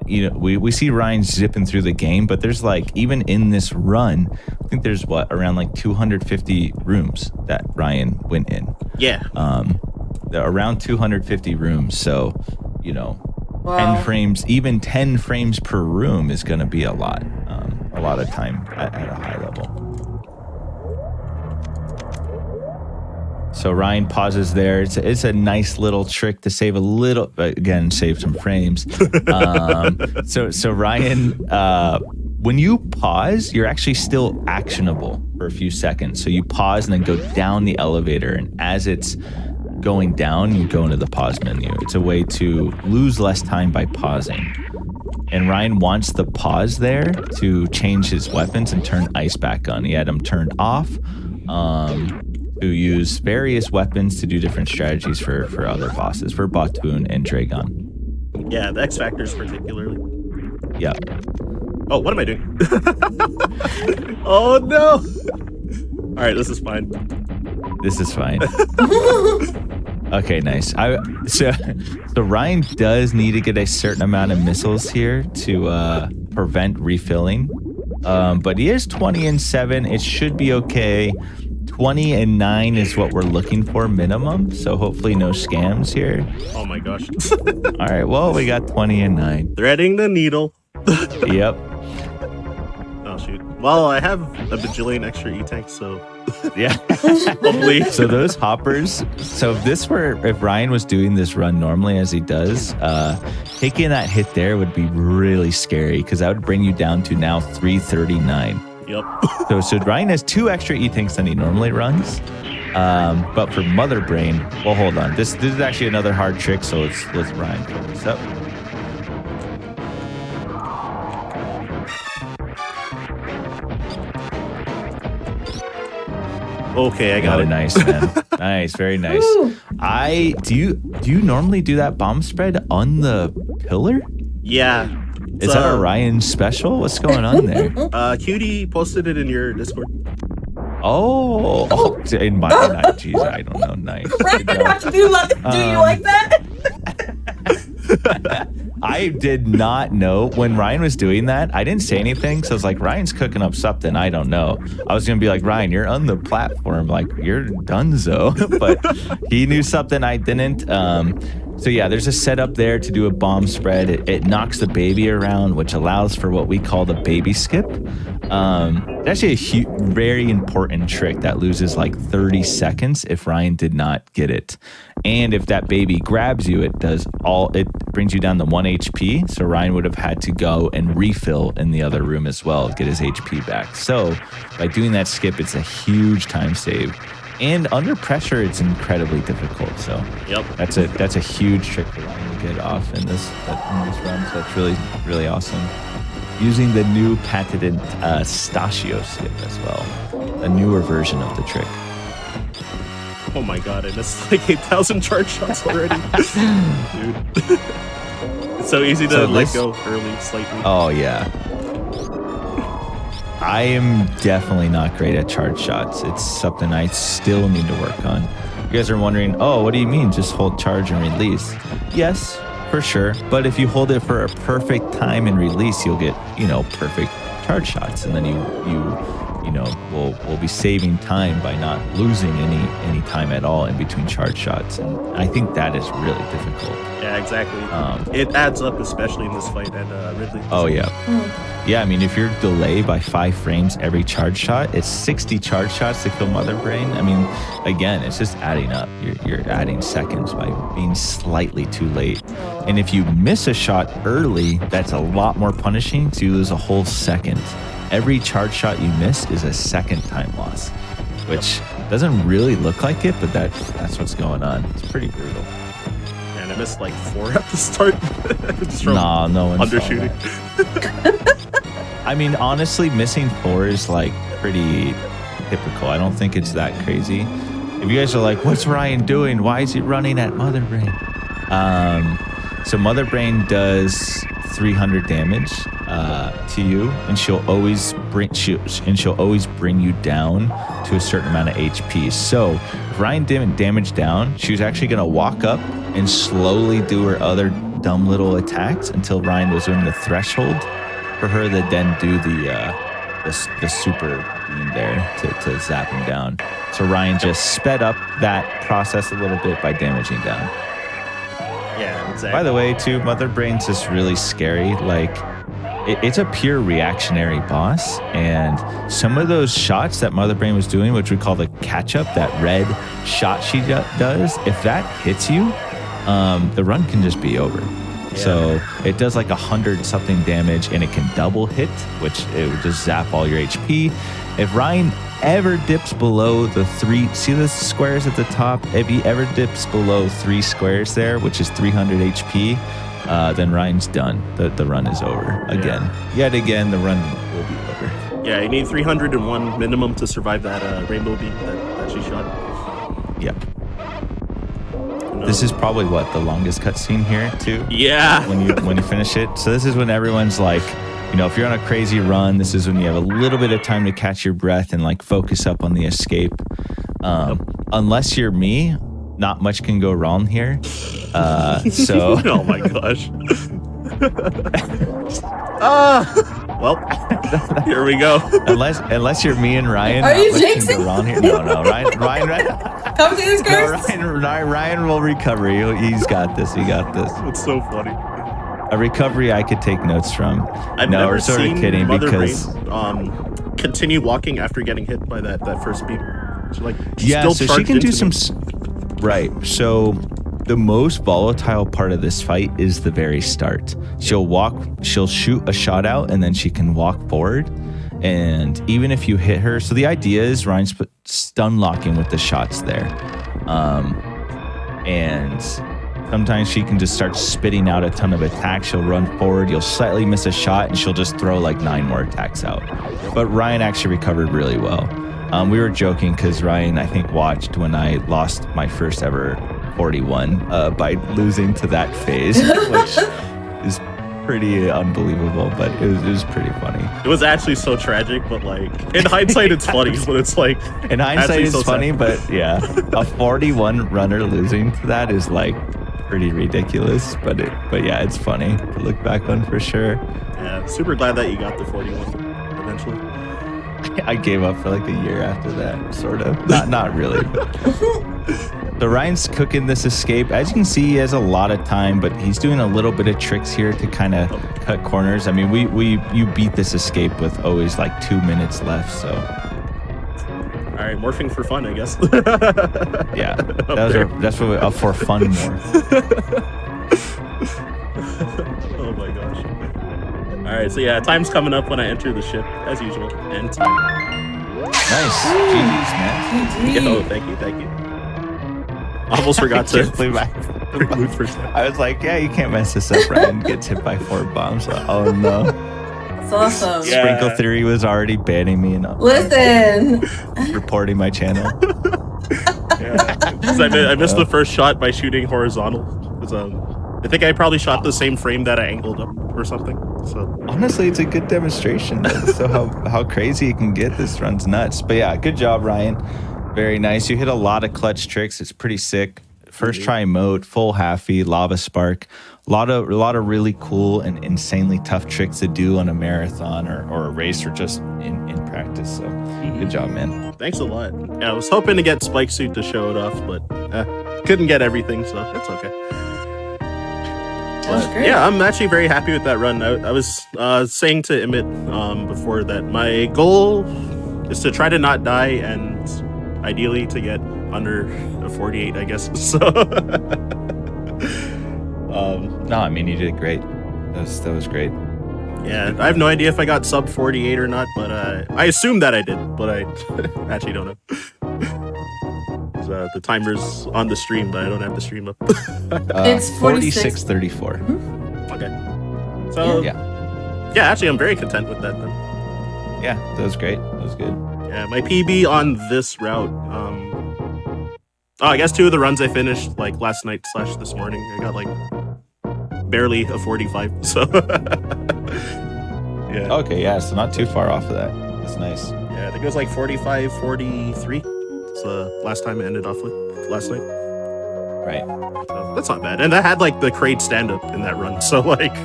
We see Ryan zipping through the game, but there's like, even in this run, I think there's around like 250 rooms that Ryan went in. Yeah. Around 250 rooms. So, Wow. 10 frames, even 10 frames per room is going to be a lot of time at a high level. So Ryan pauses there. It's a nice little trick to save save some frames. So Ryan, when you pause, you're actually still actionable for a few seconds. So you pause and then go down the elevator, and as it's going down, you go into the pause menu. It's a way to lose less time by pausing. And Ryan wants the pause there to change his weapons and turn ice back on. He had them turned off. To use various weapons to do different strategies for other bosses, for Batoon and Dragon. Yeah, the X Factors particularly. Yeah. Oh, what am I doing? Oh no! Alright, this is fine. This is fine. Okay, nice. So Ryan does need to get a certain amount of missiles here to prevent refilling. But he is 20 and 7. It should be okay. 20 and 9 is what we're looking for minimum, so hopefully no scams here. Oh my gosh. All right, well, we got 20 and 9. Threading the needle. Yep. Oh shoot. Well, I have a bajillion extra E-tanks, so Yeah. hopefully. So those hoppers, if Ryan was doing this run normally as he does, taking that hit there would be really scary because that would bring you down to now 339. Yep. So Ryan has 2 extra E-tanks than he normally runs. But for Mother Brain, well, hold on. This is actually another hard trick, so let's Ryan pull this up. Okay, I got it. Nice, man. Nice, very nice. Woo. Do you normally do that bomb spread on the pillar? Yeah. Is that a Ryan special? What's going on there? Cutie posted it in your Discord. Oh, in my geez, I don't know. Nice. Right? Do you like that? I did not know when Ryan was doing that. I didn't say anything, so I was like, Ryan's cooking up something. I don't know. I was gonna be like, Ryan, you're on the platform, like you're donezo. But he knew something I didn't. So yeah, there's a setup there to do a bomb spread. It knocks the baby around, which allows for what we call the baby skip. It's actually a very important trick that loses like 30 seconds if Ryan did not get it. And if that baby grabs you, it brings you down to 1 HP. So Ryan would have had to go and refill in the other room as well, get his HP back. So by doing that skip, it's a huge time save. And under pressure, it's incredibly difficult. So Yep. that's a huge trick for Ryan to get off in this run. So that's really, really awesome. Using the new patented Stachio skip as well, a newer version of the trick. Oh my god, I missed like 8,000 charge shots already. Dude. It's so easy to let go early slightly. Oh, yeah. I am definitely not great at charge shots. It's something I still need to work on. You guys are wondering, oh, what do you mean? Just hold charge and release. Yes, for sure. But if you hold it for a perfect time and release, you'll get, perfect charge shots. And then you we'll be saving time by not losing any time at all in between charge shots. And I think that is really difficult. Yeah, exactly. It adds up, especially in this fight. And Ridley. Oh yeah. Yeah, I mean, if you're delayed by 5 frames every charge shot, it's 60 charge shots to kill Mother Brain. I mean, again, it's just adding up. You're adding seconds by being slightly too late. And if you miss a shot early, that's a lot more punishing, so you lose a whole second. Every charge shot you miss is a second time loss, which doesn't really look like it, but that's what's going on. It's pretty brutal. And I missed like 4 at the start. Just from no one undershooting. I mean, honestly, missing 4 is like pretty typical. I don't think it's that crazy. If you guys are like, what's Ryan doing? Why is he running at Mother Brain? So Mother Brain does 300 damage to you, and she'll always bring you down to a certain amount of HP. So if Ryan didn't damage down, she was actually gonna walk up and slowly do her other dumb little attacks until Ryan was doing the threshold for her to then do the super beam there to zap him down. So Ryan just sped up that process a little bit by damaging down. Yeah, exactly. By the way, too, Mother Brain's just really scary. Like, it's a pure reactionary boss, and some of those shots that Mother Brain was doing, which we call the catch-up, that red shot she does, if that hits you, the run can just be over. Yeah. So it does like 100-something damage, and it can double hit, which it would just zap all your HP. If Ryan ever dips below the 3, see the squares at the top? If he ever dips below 3 squares there, which is 300 HP, then Ryan's done. The run is over again. Yet again, the run will be over. Yeah, you need 301 minimum to survive that rainbow beam that she shot. Yep. This is probably the longest cutscene here too. Yeah. When you finish it. So this is when everyone's like, if you're on a crazy run, this is when you have a little bit of time to catch your breath and like focus up on the escape. Unless you're me, not much can go wrong here. So. Oh my gosh. Well, here we go. Unless you're me and Ryan, are you not much can jinxing? go wrong here. No, Ryan. Come to this curse. Ryan will recover. He's got this. He got this. It's so funny. A recovery I could take notes from. I've never we're sort seen of kidding Mother because Brain, continue walking after getting hit by that first beam. So so she can do some. Right. So the most volatile part of this fight is the very start. She'll shoot a shot out, and then she can walk forward. And even if you hit her, so the idea is Ryan's stun locking with the shots there. And sometimes she can just start spitting out a ton of attacks. She'll run forward, you'll slightly miss a shot, and she'll just throw like 9 more attacks out. But Ryan actually recovered really well. We were joking because Ryan, I think, watched when I lost my first ever 41 by losing to that phase, which is pretty unbelievable, but it was pretty funny. It was actually so tragic, but like in hindsight it's funny, but it's like in hindsight it's so funny sad. But yeah, a 41 runner losing to that is like pretty ridiculous, but yeah, it's funny to look back on for sure. Yeah, super glad that you got the 41 eventually. I gave up for like a year after that, sort of. Not really. So Ryan's cooking this escape. As you can see, he has a lot of time, but he's doing a little bit of tricks here to kind of cut corners. I mean, you beat this escape with always like 2 minutes left, so. All right, morphing for fun, I guess. Yeah, that's what for fun morph. Oh my gosh. All right, so yeah, time's coming up when I enter the ship, as usual, and time. Nice. GG's, man. Oh, thank you. Almost forgot to remove first. I was like, yeah, you can't mess this up. Ryan gets hit by 4 bombs. Oh no. It's awesome. Yeah. Sprinkle Theory was already banning me and Listen. reporting my channel. Yeah, 'cause I missed the first shot by shooting horizontal. I think I probably shot the same frame that I angled up or something. So honestly, it's a good demonstration. So how crazy it can get. This run's nuts. But yeah, good job, Ryan. Very nice. You hit a lot of clutch tricks. It's pretty sick. first try mode, full halfie, lava spark. A lot of really cool and insanely tough tricks to do on a marathon or a race or just in practice. So good job, man. Thanks a lot. Yeah, I was hoping to get Spike Suit to show it off, but couldn't get everything, so it's okay. That was great. Yeah, I'm actually very happy with that run. I was saying to Imit before that my goal is to try to not die and ideally to get under a 48, I guess. So, no, I mean you did great. That was great. Yeah, I have no idea if I got sub 48 or not, but I assume that I did, but I actually don't know. The timer's on the stream, but I don't have the stream up. It's 46:34. Okay. So yeah, actually, I'm very content with that then. Yeah, that was great. That was good. Yeah, my PB on this route. I guess 2 of the runs I finished like last night / this morning. I got like barely a 45. So yeah. Okay, yeah, so not too far off of that. That's nice. Yeah, I think it was like 45, 43. It's the last time I ended off with last night. Right. So that's not bad. And I had like the crate stand up in that run. So like,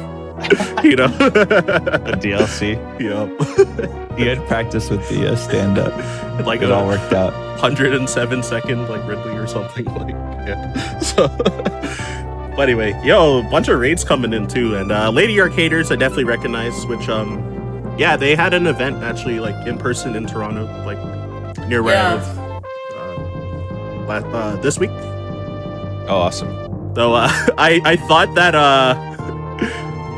you know. The DLC. Yeah. You had practice with the stand up. Like it all worked out. 107 second like Ridley or something. Like, yeah. So but anyway, a bunch of raids coming in too. And Lady Arcaders I definitely recognize, which yeah, they had an event actually like in person in Toronto, like near where I live this week. Oh, awesome. So I thought that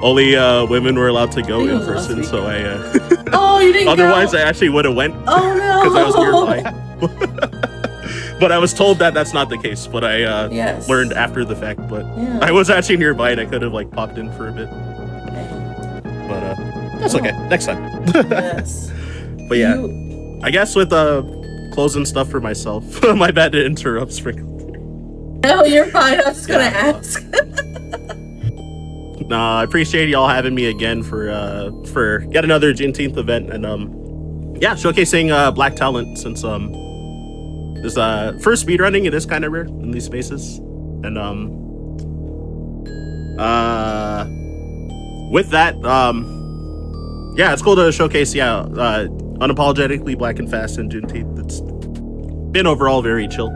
only women were allowed to go in person, so I oh, you didn't otherwise go? I actually would have went. Oh no, because I was nearby. But I was told that that's not the case, but I learned after the fact. But I was actually nearby and I could have like popped in for a bit. But that's okay. Next time. Yes. But yeah, I guess with closing stuff for myself. My bad to interrupt, Sprinkle. No, you're fine. I was just gonna ask. Nah, I appreciate y'all having me again for yet another Juneteenth event and showcasing black talent since this for speedrunning it is kind of rare in these spaces. And with that, it's cool to showcase unapologetically black and fast in Juneteenth. It's been overall very chill.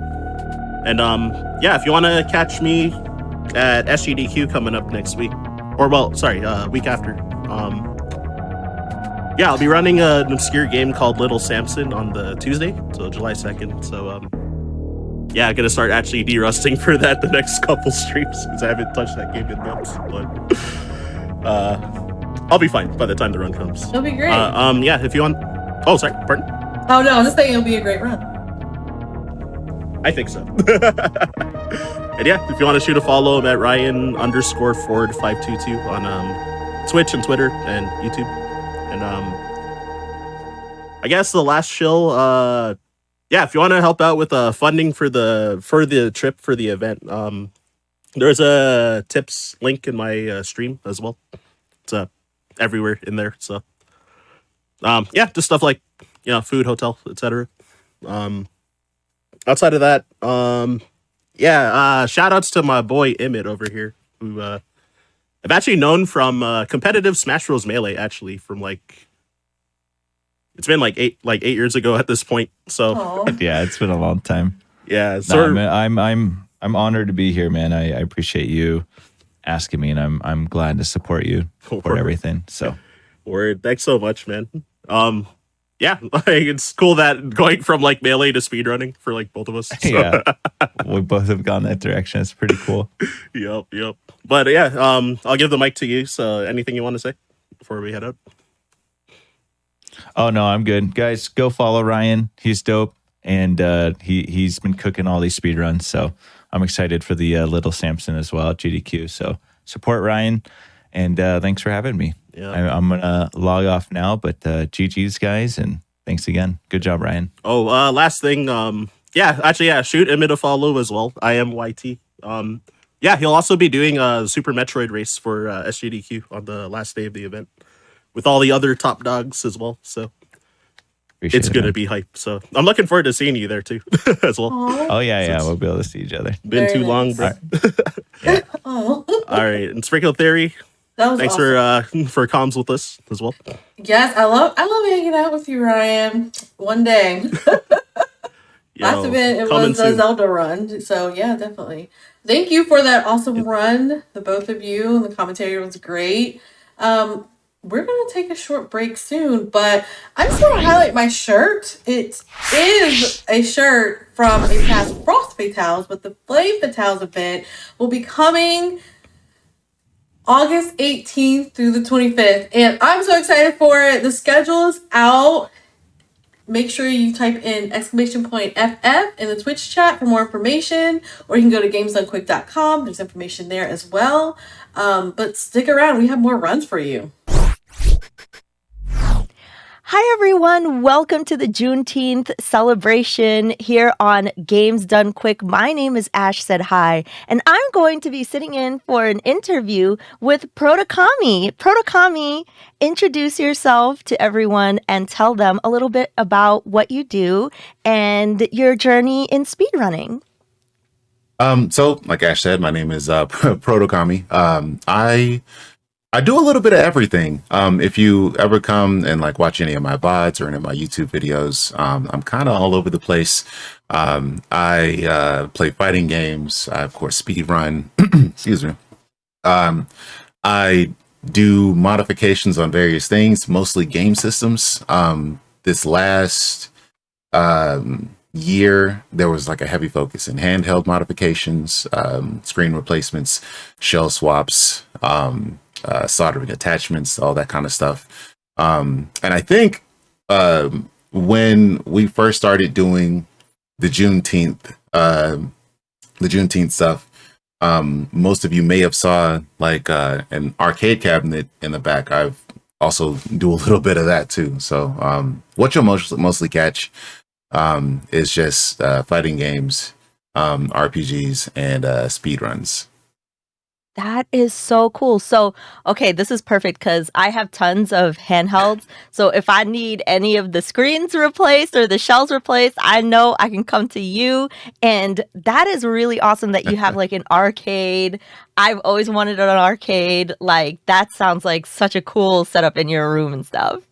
And if you want to catch me at GDQ coming up next week, or week after. I'll be running an obscure game called Little Samson on the Tuesday, so July 2nd. So I'm gonna start actually derusting for that the next couple streams because I haven't touched that game in months. But I'll be fine by the time the run comes. It'll be great. If you want. Oh, sorry, pardon. Oh no, I was just saying it'll be a great run. I think so. And if you want to shoot a follow, I'm at Ryan_Ford522 on Twitch and Twitter and YouTube. And I guess the last shill, if you want to help out with funding for the trip for the event, there's a tips link in my stream as well. It's everywhere in there. So just stuff like food, hotel, etc. Outside of that, shout outs to my boy Imyt over here, who I've actually known from competitive Smash Bros. Melee, actually, from it's been like eight years ago at this point. So yeah, it's been a long time. Yeah, so I'm honored to be here, man. I appreciate you asking me, and I'm glad to support you for everything. So, word, thanks so much, man. It's cool that going from Melee to speedrunning for both of us. So. Yeah, we both have gone that direction. It's pretty cool. Yep. But I'll give the mic to you. So anything you want to say before we head out? Oh no, I'm good. Guys, go follow Ryan. He's dope. And he's been cooking all these speedruns. So I'm excited for the Little Samson as well at GDQ. So support Ryan. And thanks for having me. Yeah. I'm going to log off now, but GG's, guys, and thanks again. Good job, Ryan. Oh, last thing. Shoot Imyt a follow as well. imyt. He'll also be doing a Super Metroid race for SGDQ on the last day of the event with all the other top dogs as well. So, Appreciate it's it, gonna man. be hype. So I'm looking forward to seeing you there too, as well. Oh yeah, Since- we'll be able to see each other. Been Very too long, bro. nice. Yeah. Oh, All right, and Sprinkle Theory. that was Thanks awesome. for comms with us as well. Yes, I love hanging out with you, Ryan. One day. Last event it coming was a soon. Zelda run, so yeah, definitely. Thank you for that awesome run, the both of you, and the commentary was great. We're gonna take a short break soon, but I just want to highlight my shirt. It is a shirt from a past Frost Fatales, but the Flame Fatales event will be coming August 18th through the 25th, and I'm so excited for it. The schedule is out. Make sure you type in !FF in the Twitch chat for more information, or you can go to gamesdonequick.com. There's information there as well. But stick around. We have more runs for you. Hi, everyone. Welcome to the Juneteenth celebration here on Games Done Quick. My name is ashsaidhi, and I'm going to be sitting in for an interview with Protokami. Protokami, introduce yourself to everyone and tell them a little bit about what you do and your journey in speedrunning. So like Ash said, my name is Protokami. I do a little bit of everything. If you ever come and like watch any of my VODs or any of my YouTube videos, I'm kind of all over the place. I play fighting games. I of course speedrun. Excuse me. I do modifications on various things, mostly game systems. This last year, there was like a heavy focus in handheld modifications, screen replacements, shell swaps, soldering attachments, all that kind of stuff. And I think when we first started doing the Juneteenth stuff, most of you may have saw like an arcade cabinet in the back. I've also do a little bit of that too. So what you'll mostly catch is just fighting games, RPGs, and speedruns. That is so cool. So, okay, this is perfect because I have tons of handhelds. So if I need any of the screens replaced or the shells replaced, I know I can come to you. And that is really awesome that you have like an arcade. I've always wanted an arcade. Like, that sounds like such a cool setup in your room and stuff.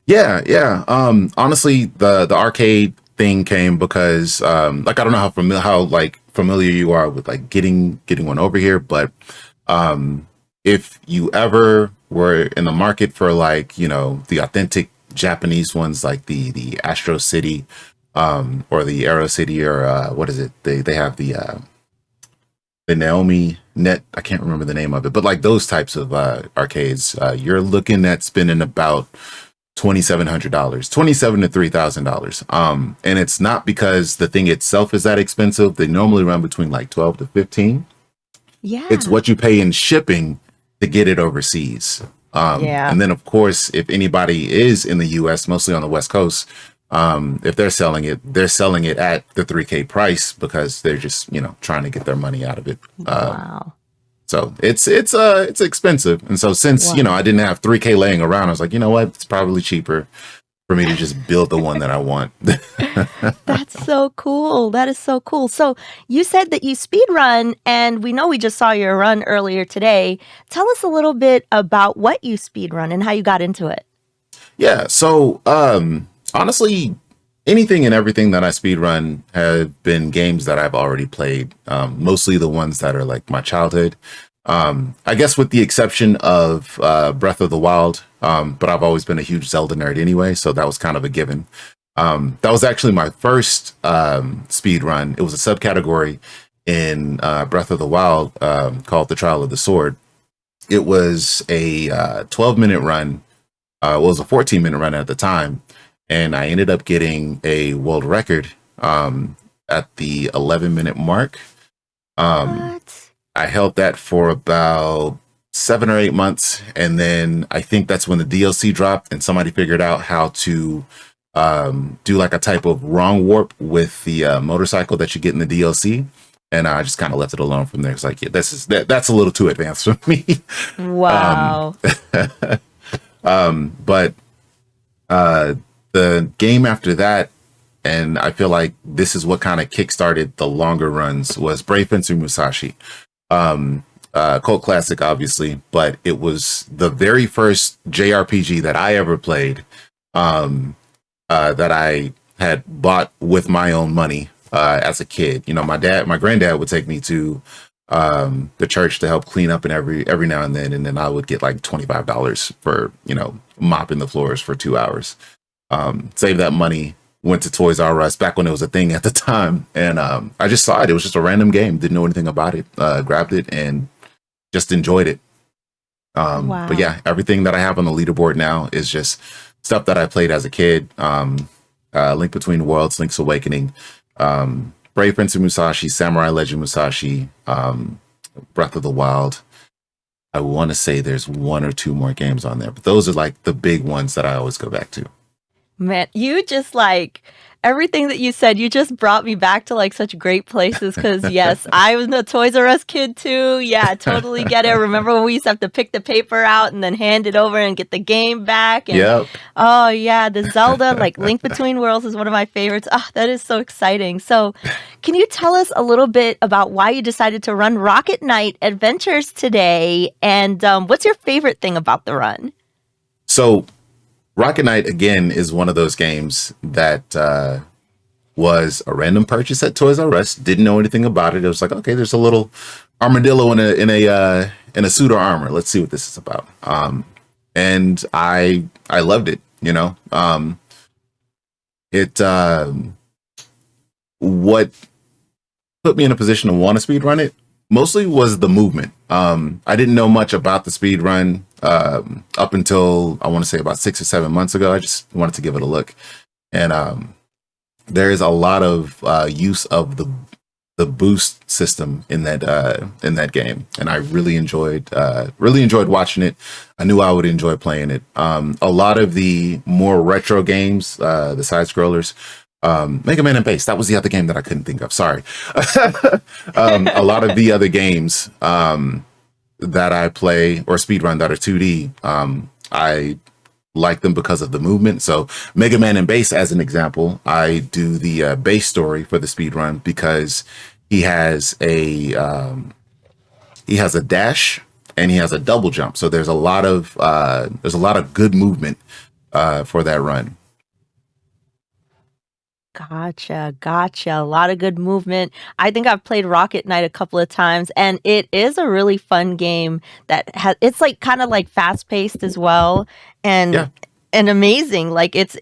Yeah. Honestly, the arcade thing came because like I don't know how familiar you are with like getting one over here, but if you ever were in the market for like, you know, the authentic Japanese ones like the Astro City or the Aero City or what is it? They have the Naomi Net, I can't remember the name of it, but like those types of arcades, you're looking at spending about $2,700, $2,700 to $3,000. And it's not because the thing itself is that expensive. They normally run between like 12 to 15. Yeah. It's what you pay in shipping to get it overseas. And then of course, if anybody is in the US, mostly on the West Coast, if they're selling it at the 3K price because they're just, you know, trying to get their money out of it. Wow. So it's expensive. And so since, you know, I didn't have 3K laying around, I was like, you know what, it's probably cheaper for me to just build the one that I want. That's so cool. That is so cool. So you said that you speed run, and we know we just saw your run earlier today. Tell us a little bit about what you speed run and how you got into it. Yeah. So honestly, anything and everything that I speedrun have been games that I've already played, mostly the ones that are like my childhood. I guess with the exception of Breath of the Wild, but I've always been a huge Zelda nerd anyway, so that was kind of a given. That was actually my first speedrun. It was a subcategory in Breath of the Wild called The Trial of the Sword. It was a 12-minute run. Well, it was a 14-minute run at the time. And I ended up getting a world record at the 11-minute mark. What? I held that for about 7 or 8 months. And then I think that's when the DLC dropped and somebody figured out how to do like a type of wrong warp with the motorcycle that you get in the DLC. And I just kind of left it alone from there. It's like, yeah, that's a little too advanced for me. Wow. But the game after that, and I feel like this is what kind of kickstarted the longer runs, was Brave Fencer Musashi. Cult classic, obviously, but it was the very first JRPG that I ever played, that I had bought with my own money as a kid. You know, my granddad would take me to the church to help clean up and every now and then I would get like $25 for, you know, mopping the floors for 2 hours. Save that money, went to Toys R Us back when it was a thing at the time, and I just saw it. It was just a random game, didn't know anything about it, grabbed it and just enjoyed it. Wow. But yeah, everything that I have on the leaderboard now is just stuff that I played as a kid. Link Between Worlds, Link's Awakening, Brave Fencer Musashi, Samurai Legend Musashi, Breath of the Wild. I want to say there's 1 or 2 more games on there, but those are like the big ones that I always go back to. Man, you just like everything that you said, you just brought me back to like such great places because yes, I was a Toys R Us kid too. Yeah, I totally get it. Remember when we used to have to pick the paper out and then hand it over and get the game back? And, Yep. oh yeah, the Zelda, like Link Between Worlds is one of my favorites. Oh, that is so exciting. So can you tell us a little bit about why you decided to run Rocket Knight Adventures today? And what's your favorite thing about the run? So Rocket Knight, again, is one of those games that was a random purchase at Toys R Us. Didn't know anything about it. It was like, okay, there's a little armadillo in a suit of armor. Let's see what this is about. And I loved it. You know, what put me in a position to want to speedrun it mostly was the movement. I didn't know much about the speedrun up until I want to say about 6 or 7 months ago. I just wanted to give it a look, and there is a lot of use of the boost system in that game, and I really enjoyed watching it. I knew I would enjoy playing it. A lot of the more retro games, the side scrollers, Mega Man and Bass, that was the other game that I couldn't think of. Sorry. A lot of the other games that I play or speedrun that are 2D, I like them because of the movement. So Mega Man and Bass, as an example, I do the Bass story for the speedrun because he has a dash and he has a double jump. So there's a lot of good movement for that run. Gotcha. A lot of good movement. I think I've played Rocket Knight a couple of times, and it is a really fun game that it's like kind of like fast paced as well, and Yeah. and amazing. Like it's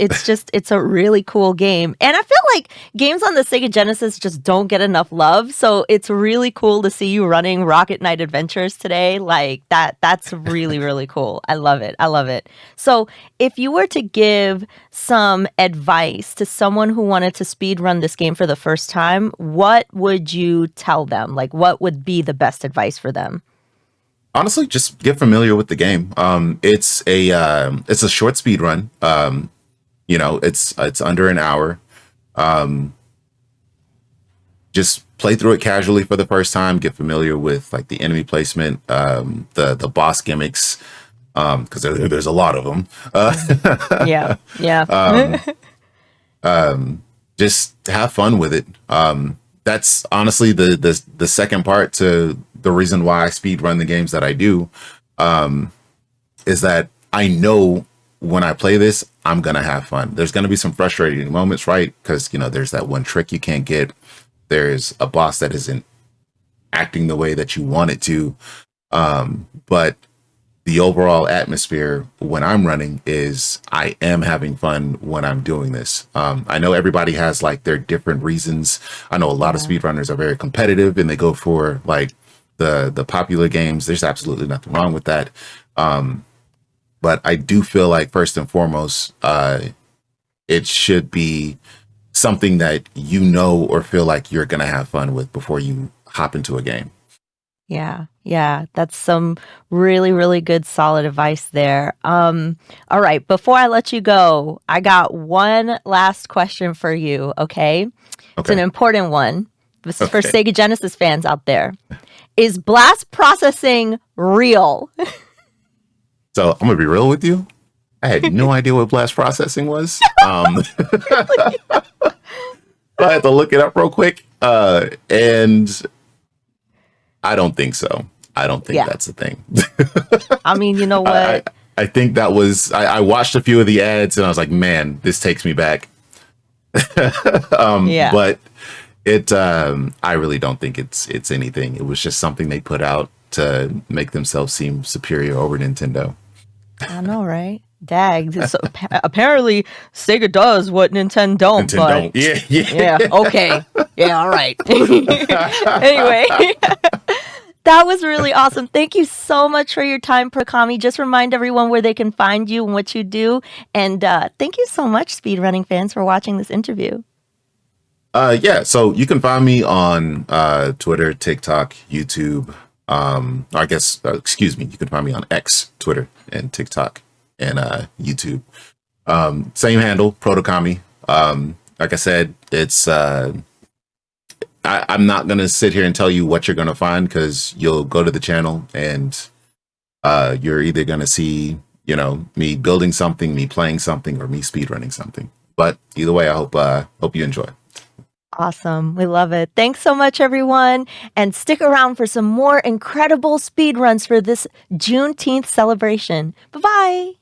a really cool game, and I feel like games on the Sega Genesis just don't get enough love. So it's really cool to see you running Rocket Knight Adventures today. Like that's really really cool. I love it. So if you were to give some advice to someone who wanted to speed run this game for the first time, what would you tell them? Like what would be the best advice for them? Honestly, just get familiar with the game. It's a short speed run. You know, it's under an hour. Just play through it casually for the first time. Get familiar with like the enemy placement, the boss gimmicks, because there's a lot of them. Yeah. Just have fun with it. That's honestly the second part to the reason why I speed run the games that I do, is that I know when I play this, I'm gonna have fun. There's gonna be some frustrating moments, right? Because, you know, there's that one trick you can't get. There's a boss that isn't acting the way that you want it to. But the overall atmosphere when I'm running is I am having fun when I'm doing this. I know everybody has like their different reasons. I know a lot of speedrunners are very competitive and they go for like the popular games. There's absolutely nothing wrong with that. But I do feel like first and foremost, it should be something that you know or feel like you're going to have fun with before you hop into a game. Yeah, that's some really, really good, solid advice there. All right, before I let you go, I got one last question for you, okay? It's an important one. This is for Sega Genesis fans out there. Is blast processing real? So I'm gonna be real with you. I had no idea what blast processing was. So I had to look it up real quick. And I don't think so. I don't think that's a thing. I mean, you know what? I think that was, I watched a few of the ads and I was like, man, this takes me back. But it, I really don't think it's anything. It was just something they put out to make themselves seem superior over Nintendo. I know, right? Dag. So, apparently, Sega does what Nintendo don't. But yeah. Okay. Yeah. All right. Anyway, that was really awesome. Thank you so much for your time, Prakami. Just remind everyone where they can find you and what you do. And thank you so much, speedrunning fans, for watching this interview. So you can find me on Twitter, TikTok, YouTube. I guess, excuse me, you can find me on X, Twitter, and TikTok, and YouTube. Same handle, Protokami. Like I said, it's I'm not gonna sit here and tell you what you're gonna find, because you'll go to the channel and you're either gonna see, you know, me building something, me playing something, or me speedrunning something. But either way, I hope you enjoy. Awesome. We love it. Thanks so much, everyone. And stick around for some more incredible speedruns for this Juneteenth celebration. Bye-bye.